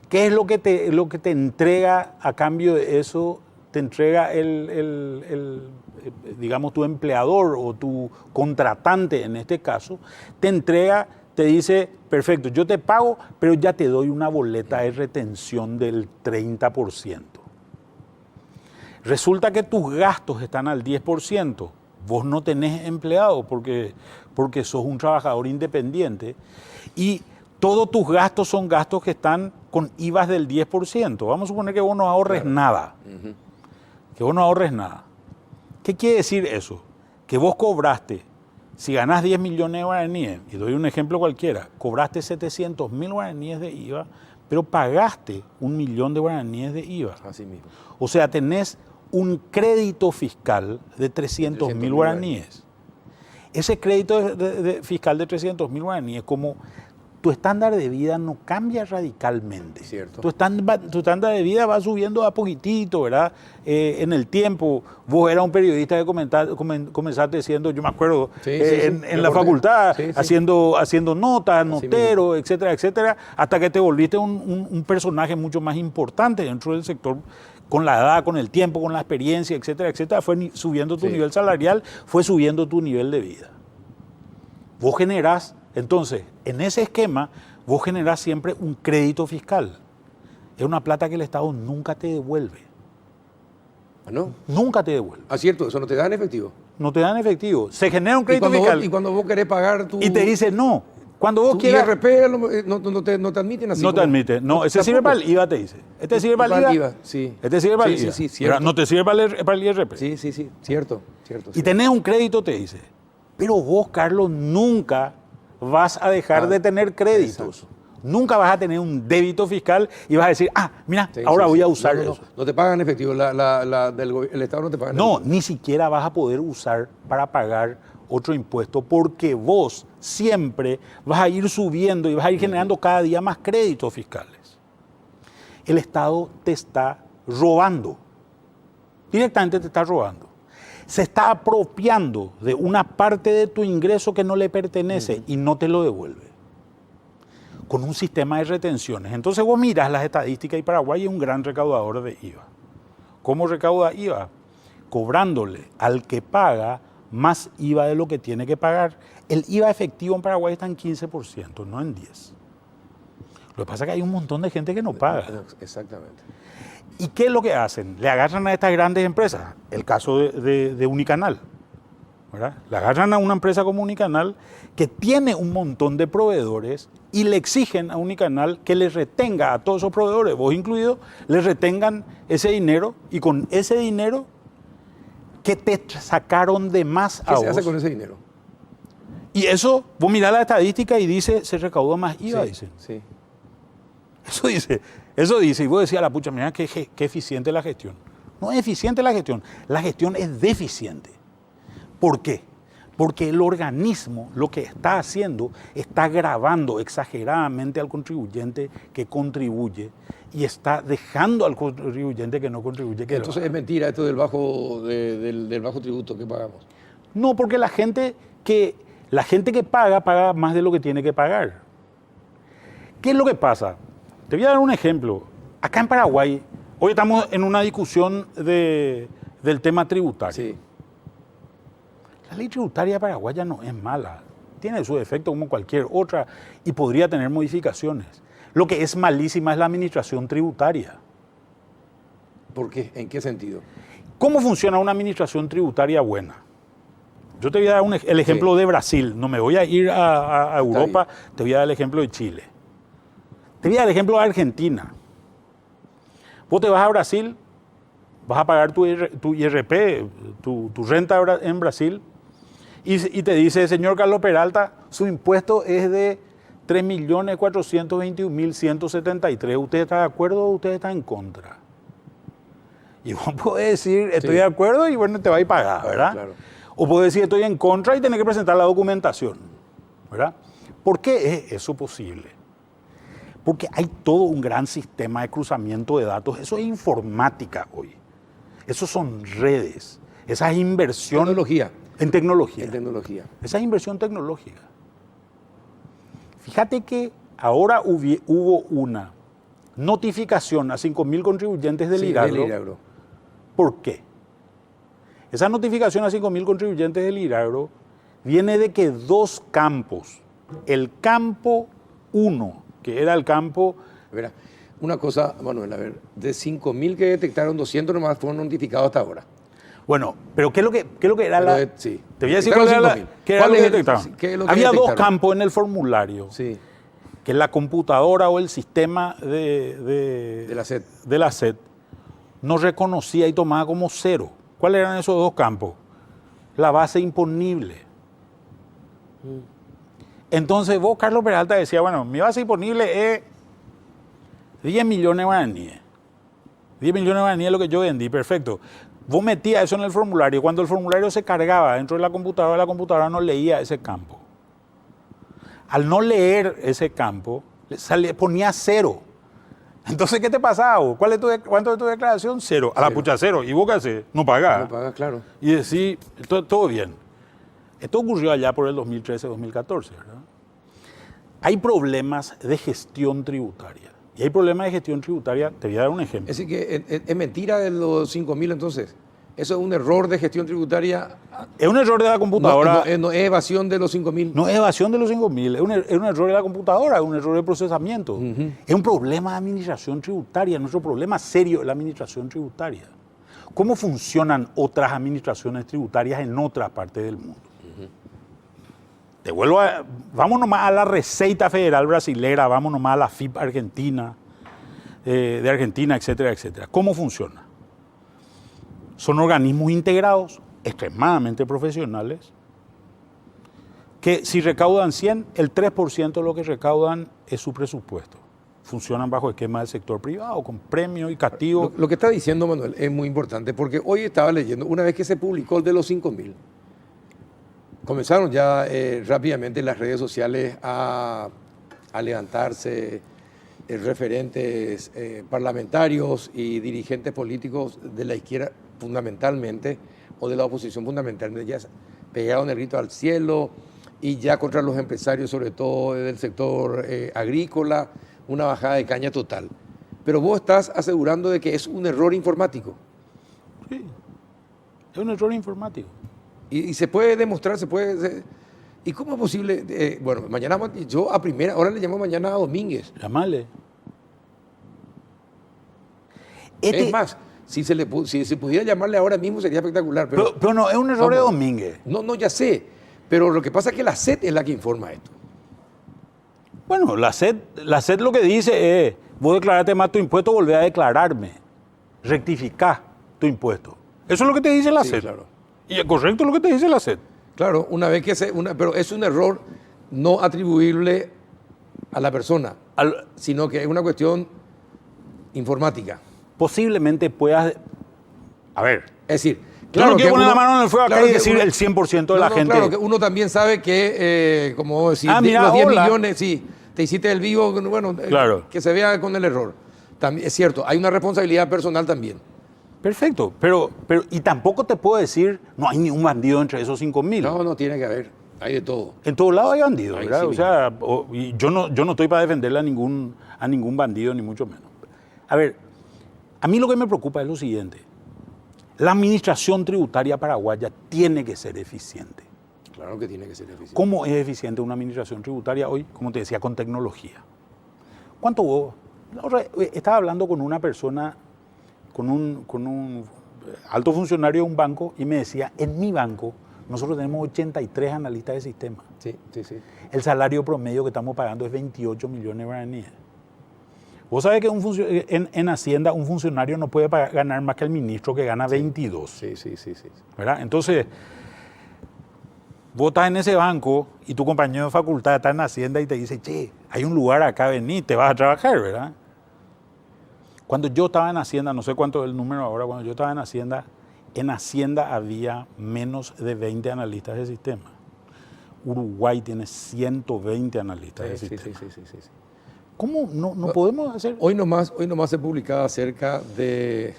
¿Qué es lo que te entrega a cambio de eso? Te entrega digamos, tu empleador o tu contratante en este caso, te dice, perfecto, yo te pago, pero ya te doy una boleta de retención del 30%. Resulta que tus gastos están al 10%, vos no tenés empleado porque sos un trabajador independiente, y todos tus gastos son gastos que están con IVAs del 10%. Vamos a suponer que vos no ahorres nada. Que vos no ahorres nada. ¿Qué quiere decir eso? Que vos cobraste, si ganás 10 millones de guaraníes, y doy un ejemplo cualquiera, cobraste 700.000 guaraníes de IVA, pero pagaste 1 millón de guaraníes de IVA. Así mismo. O sea, tenés un crédito fiscal de 300.000 guaraníes. Ese crédito fiscal de 300.000 guaraníes, como tu estándar de vida no cambia radicalmente. Cierto. Tu estándar de vida va subiendo a poquitito, ¿verdad? En el tiempo, vos eras un periodista que comenzaste siendo, yo me acuerdo, en la facultad, haciendo notas, notero, etcétera, etcétera, hasta que te volviste un personaje mucho más importante dentro del sector, con la edad, con el tiempo, con la experiencia, etcétera, etcétera. Fue subiendo tu nivel salarial, fue subiendo tu nivel de vida. Vos generás, entonces, en ese esquema, vos generás siempre un crédito fiscal. Es una plata que el Estado nunca te devuelve. ¿No? Nunca te devuelve. Ah, cierto, eso no te da en efectivo. No te dan efectivo. Se genera un crédito fiscal. Y cuando vos querés pagar tu... Y te dice, no. Cuando vos quieras... IRP no te admiten así. No te admiten. No, ese sirve para el IVA, te dice. Este sirve para el IVA. Sí. Este sirve para el IVA. Sí, cierto. No te sirve para el IRP. Sí, cierto. Y tenés un crédito, te dice. Pero vos, Carlos, nunca vas a dejar de tener créditos. Exacto. Nunca vas a tener un débito fiscal y vas a decir, mira, Sí, ahora sí, voy sí. a usar No, no, eso. no te pagan en efectivo, el Estado no te paga en No, efectivo. ni siquiera vas a poder usar para pagar otro impuesto porque vos siempre vas a ir subiendo y vas a ir generando cada día más créditos fiscales. El Estado te está robando. Directamente te está robando. Se está apropiando de una parte de tu ingreso que no le pertenece y no te lo devuelve. Con un sistema de retenciones. Entonces vos mirás las estadísticas y Paraguay es un gran recaudador de IVA. ¿Cómo recauda IVA? Cobrándole al que paga más IVA de lo que tiene que pagar. El IVA efectivo en Paraguay está en 15%, no en 10%. Lo que pasa es que hay un montón de gente que no paga. Exactamente. ¿Y qué es lo que hacen? Le agarran a estas grandes empresas, el caso de Unicanal, ¿verdad? Le agarran a una empresa como Unicanal que tiene un montón de proveedores y le exigen a Unicanal que les retenga a todos esos proveedores, vos incluido, les retengan ese dinero y con ese dinero que te sacaron de más a vos. ¿Qué se hace con ese dinero? Y eso, vos mirás la estadística y dice, se recaudó más IVA, dicen. Sí. Eso dice, y vos decías, la pucha, mira qué eficiente la gestión. No es eficiente la gestión es deficiente. ¿Por qué? Porque el organismo lo que está haciendo está gravando exageradamente al contribuyente que contribuye y está dejando al contribuyente que no contribuye. Entonces es mentira esto del bajo tributo que pagamos. No, porque la gente que paga más de lo que tiene que pagar. ¿Qué es lo que pasa? Te voy a dar un ejemplo. Acá en Paraguay, hoy estamos en una discusión del tema tributario. Sí. La ley tributaria paraguaya no es mala. Tiene su defecto como cualquier otra y podría tener modificaciones. Lo que es malísima es la administración tributaria. ¿Por qué? ¿En qué sentido? ¿Cómo funciona una administración tributaria buena? Yo te voy a dar el ejemplo de Brasil. No me voy a ir a Europa, te voy a dar el ejemplo de Chile. Te voy a dar el ejemplo de Argentina. Vos te vas a Brasil, vas a pagar tu IRP, tu renta en Brasil, y te dice, señor Carlos Peralta, su impuesto es de 3.421.173. ¿Usted está de acuerdo o usted está en contra? Y vos podés decir, estoy de acuerdo, y bueno, te va a ir pagar, ¿verdad? Claro. O podés decir, estoy en contra y tener que presentar la documentación, ¿verdad? ¿Por qué es eso posible? Porque hay todo un gran sistema de cruzamiento de datos. Eso es informática hoy. Eso son redes. Esa es inversión Tecnología. en tecnología. En tecnología. Esa es inversión tecnológica. Fíjate que ahora hubo una notificación a 5.000 contribuyentes del IRAGRO. ¿Por qué? Esa notificación a 5.000 contribuyentes del IRAGRO viene de que dos campos, el campo 1, que era el campo... Verá, una cosa, Manuel, a ver, de 5.000 que detectaron, 200 nomás fueron notificados hasta ahora. Bueno, pero ¿qué es lo que era Pero la...? sí. Te voy a decir Detectaron cuál era 5.000. qué era lo ¿Cuál que es- detectaron. qué es lo que Había dos detectaron? campos en el formulario, Sí, que la computadora o el sistema de de la SED. de la SED no reconocía y tomaba como cero. ¿Cuáles eran esos dos campos? La base imponible. Entonces vos, Carlos Peralta, decía, bueno, mi base imponible es 10 millones de guaraníes. 10 millones de guaraníes es lo que yo vendí, perfecto. Vos metías eso en el formulario. Cuando el formulario se cargaba dentro de la computadora no leía ese campo. Al no leer ese campo, ponía cero. Entonces, ¿qué te pasaba vos? ¿Cuánto es tu declaración? Cero. A la pucha, cero. ¿Y vos qué haces? No pagás. No pagas, claro. Y decís, todo bien. Esto ocurrió allá por el 2013-2014, ¿verdad? Hay problemas de gestión tributaria. Y hay problemas de gestión tributaria, te voy a dar un ejemplo. Es decir, que es mentira de los 5.000 entonces. Eso es un error de gestión tributaria. Es un error de la computadora. No es evasión de los 5.000. No es evasión de los 5.000, es un error de la computadora, es un error de procesamiento. Es un problema de administración tributaria, nuestro problema serio es la administración tributaria. ¿Cómo funcionan otras administraciones tributarias en otras partes del mundo? Vamos nomás a la Receita Federal Brasilera, vamos nomás a la FIP Argentina, de Argentina, etcétera, etcétera. ¿Cómo funciona? Son organismos integrados, extremadamente profesionales, que si recaudan 100, el 3% de lo que recaudan es su presupuesto. Funcionan bajo esquema del sector privado, con premios y castigos. Lo que está diciendo Manuel es muy importante, porque hoy estaba leyendo, una vez que se publicó el de los 5.000, comenzaron ya rápidamente las redes sociales a levantarse referentes parlamentarios y dirigentes políticos de la izquierda fundamentalmente, o de la oposición fundamentalmente, ya pegaron el grito al cielo, y ya contra los empresarios, sobre todo del sector agrícola, una bajada de caña total. Pero vos estás asegurando de que es un error informático. Sí, es un error informático. Y se puede demostrar, ¿y cómo es posible? Bueno, mañana, yo a primera hora le llamo mañana a Domínguez. Llámale. Es más, si se pudiera llamarle ahora mismo sería espectacular. Pero no, es un error de Domínguez. No, ya sé. Pero lo que pasa es que la SED es la que informa esto. Bueno, la SED lo que dice es, vos declaraste más tu impuesto, volvé a declararme. Rectificá tu impuesto. Eso es lo que te dice la SED. Claro. Y es correcto lo que te dice la SED. Claro, una vez que pero es un error no atribuible a la persona, sino que es una cuestión informática. Posiblemente puedas... A ver. Es decir, Claro, yo no quiero poner la mano en el fuego acá y decir el 100% de la gente. Claro, que uno también sabe que, como decir, mira, los 10 millones, sí, te hiciste el vivo, bueno, claro. Que se vea con el error. También, es cierto, hay una responsabilidad personal también. Perfecto, pero y tampoco te puedo decir, no hay ni un bandido entre esos 5.000. No, tiene que haber, hay de todo. En todos lados hay bandidos, Ahí ¿verdad? sí, o sea, y yo no estoy para defenderle a ningún bandido, ni mucho menos. A ver, a mí lo que me preocupa es lo siguiente. La administración tributaria paraguaya tiene que ser eficiente. Claro que tiene que ser eficiente. ¿Cómo es eficiente una administración tributaria hoy? Como te decía, con tecnología. ¿Cuánto vos? Estaba hablando con una persona, con un alto funcionario de un banco, y me decía, en mi banco nosotros tenemos 83 analistas de sistema. Sí. El salario promedio que estamos pagando es 28 millones de guaraníes. Vos sabés que en Hacienda un funcionario no puede ganar más que el ministro, que gana 22. Sí. ¿Verdad? Entonces, vos estás en ese banco y tu compañero de facultad está en Hacienda y te dice, che, hay un lugar acá, vení, te vas a trabajar, ¿verdad? Cuando yo estaba en Hacienda, no sé cuánto es el número ahora, cuando yo estaba en Hacienda había menos de 20 analistas de sistema. Uruguay tiene 120 analistas de sistema. Sí. ¿Cómo no podemos hacer? Hoy nomás se publicaba acerca de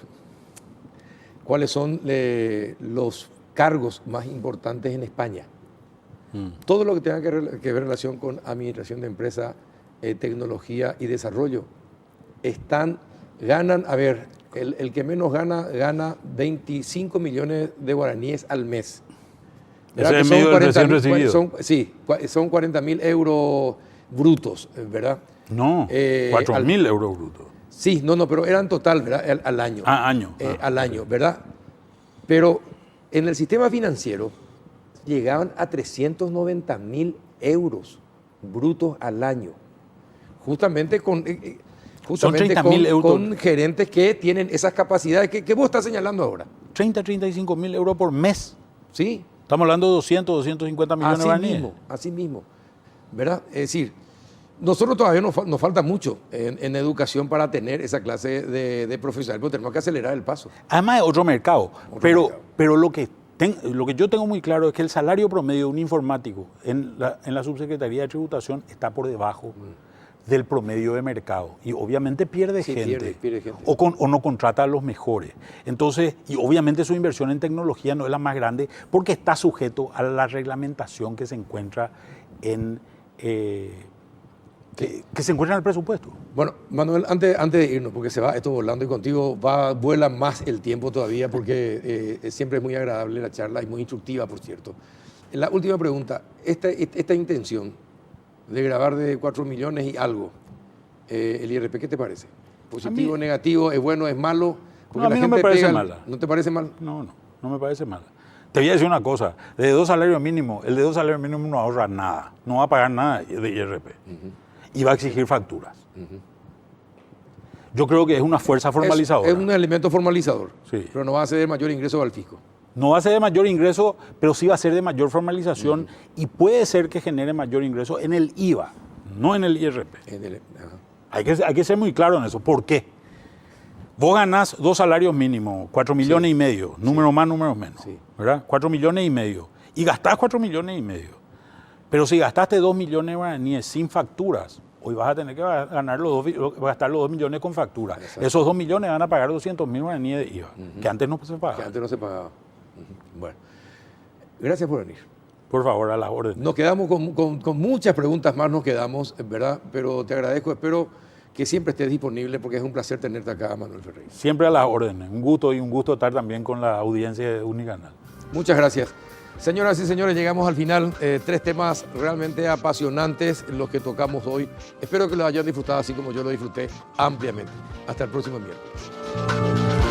cuáles son los cargos más importantes en España. Todo lo que tenga que ver relación con administración de empresa, tecnología y desarrollo, ganan, a ver, el que menos gana 25 millones de guaraníes al mes. Ese es medio del recién recibido. Son 40.000 euros brutos, ¿verdad? No, 4.000 euros brutos. Sí, pero eran total, ¿verdad? Al año. Año. Al año, ¿verdad? Pero en el sistema financiero llegaban a 390.000 euros brutos al año. Justamente con gerentes que tienen esas capacidades que vos estás señalando ahora. 35.000 euros por mes. Sí. Estamos hablando de 250 millones de guaraníes. Así mismo, ¿verdad? Es decir, nosotros todavía nos falta mucho en educación para tener esa clase de profesional, pero tenemos que acelerar el paso. Además es otro mercado. Pero lo que yo tengo muy claro es que el salario promedio de un informático en la Subsecretaría de Tributación está por debajo del promedio de mercado. Y obviamente pierde gente. Pierde gente. O no contrata a los mejores. Entonces, y obviamente su inversión en tecnología no es la más grande porque está sujeto a la reglamentación que se encuentra en el presupuesto. Bueno, Manuel, antes de irnos, porque se va esto volando y contigo vuela más el tiempo todavía, porque siempre es muy agradable la charla y muy instructiva, por cierto. La última pregunta, esta intención de grabar de 4 millones y algo, el IRP, ¿qué te parece? ¿Positivo, negativo, es bueno, es malo? Porque a mí no me parece mala. ¿No te parece mal? No me parece mala. Te voy a decir una cosa, de 2 salarios mínimos, el de 2 salarios mínimos no ahorra nada, no va a pagar nada de IRP. Y va a exigir facturas. Yo creo que es una fuerza formalizadora. Es un elemento formalizador, sí. Pero no va a ceder mayor ingreso al fisco. No va a ser de mayor ingreso, pero sí va a ser de mayor formalización y puede ser que genere mayor ingreso en el IVA, no en el IRP. Hay que ser muy claro en eso. ¿Por qué? Vos ganás 2 salarios mínimos, 4 millones y medio, número más, número menos, ¿verdad? 4 millones y medio. Y gastás 4 millones y medio. Pero si gastaste 2 millones de guaraníes sin facturas, hoy vas a tener que gastar los 2 millones con factura. Exacto. Esos 2 millones van a pagar 200.000 guaraníes de IVA, que antes no se pagaba. Que antes no se pagaba. Bueno, gracias por venir. Por favor, a las órdenes. Nos quedamos con muchas preguntas más, nos quedamos, ¿verdad? Pero te agradezco, espero que siempre estés disponible porque es un placer tenerte acá, Manuel Ferreira. Siempre a las órdenes. Un gusto y un gusto estar también con la audiencia de Unicanal. Muchas gracias. Señoras y señores, llegamos al final. 3 temas realmente apasionantes los que tocamos hoy. Espero que lo hayan disfrutado así como yo lo disfruté ampliamente. Hasta el próximo miércoles.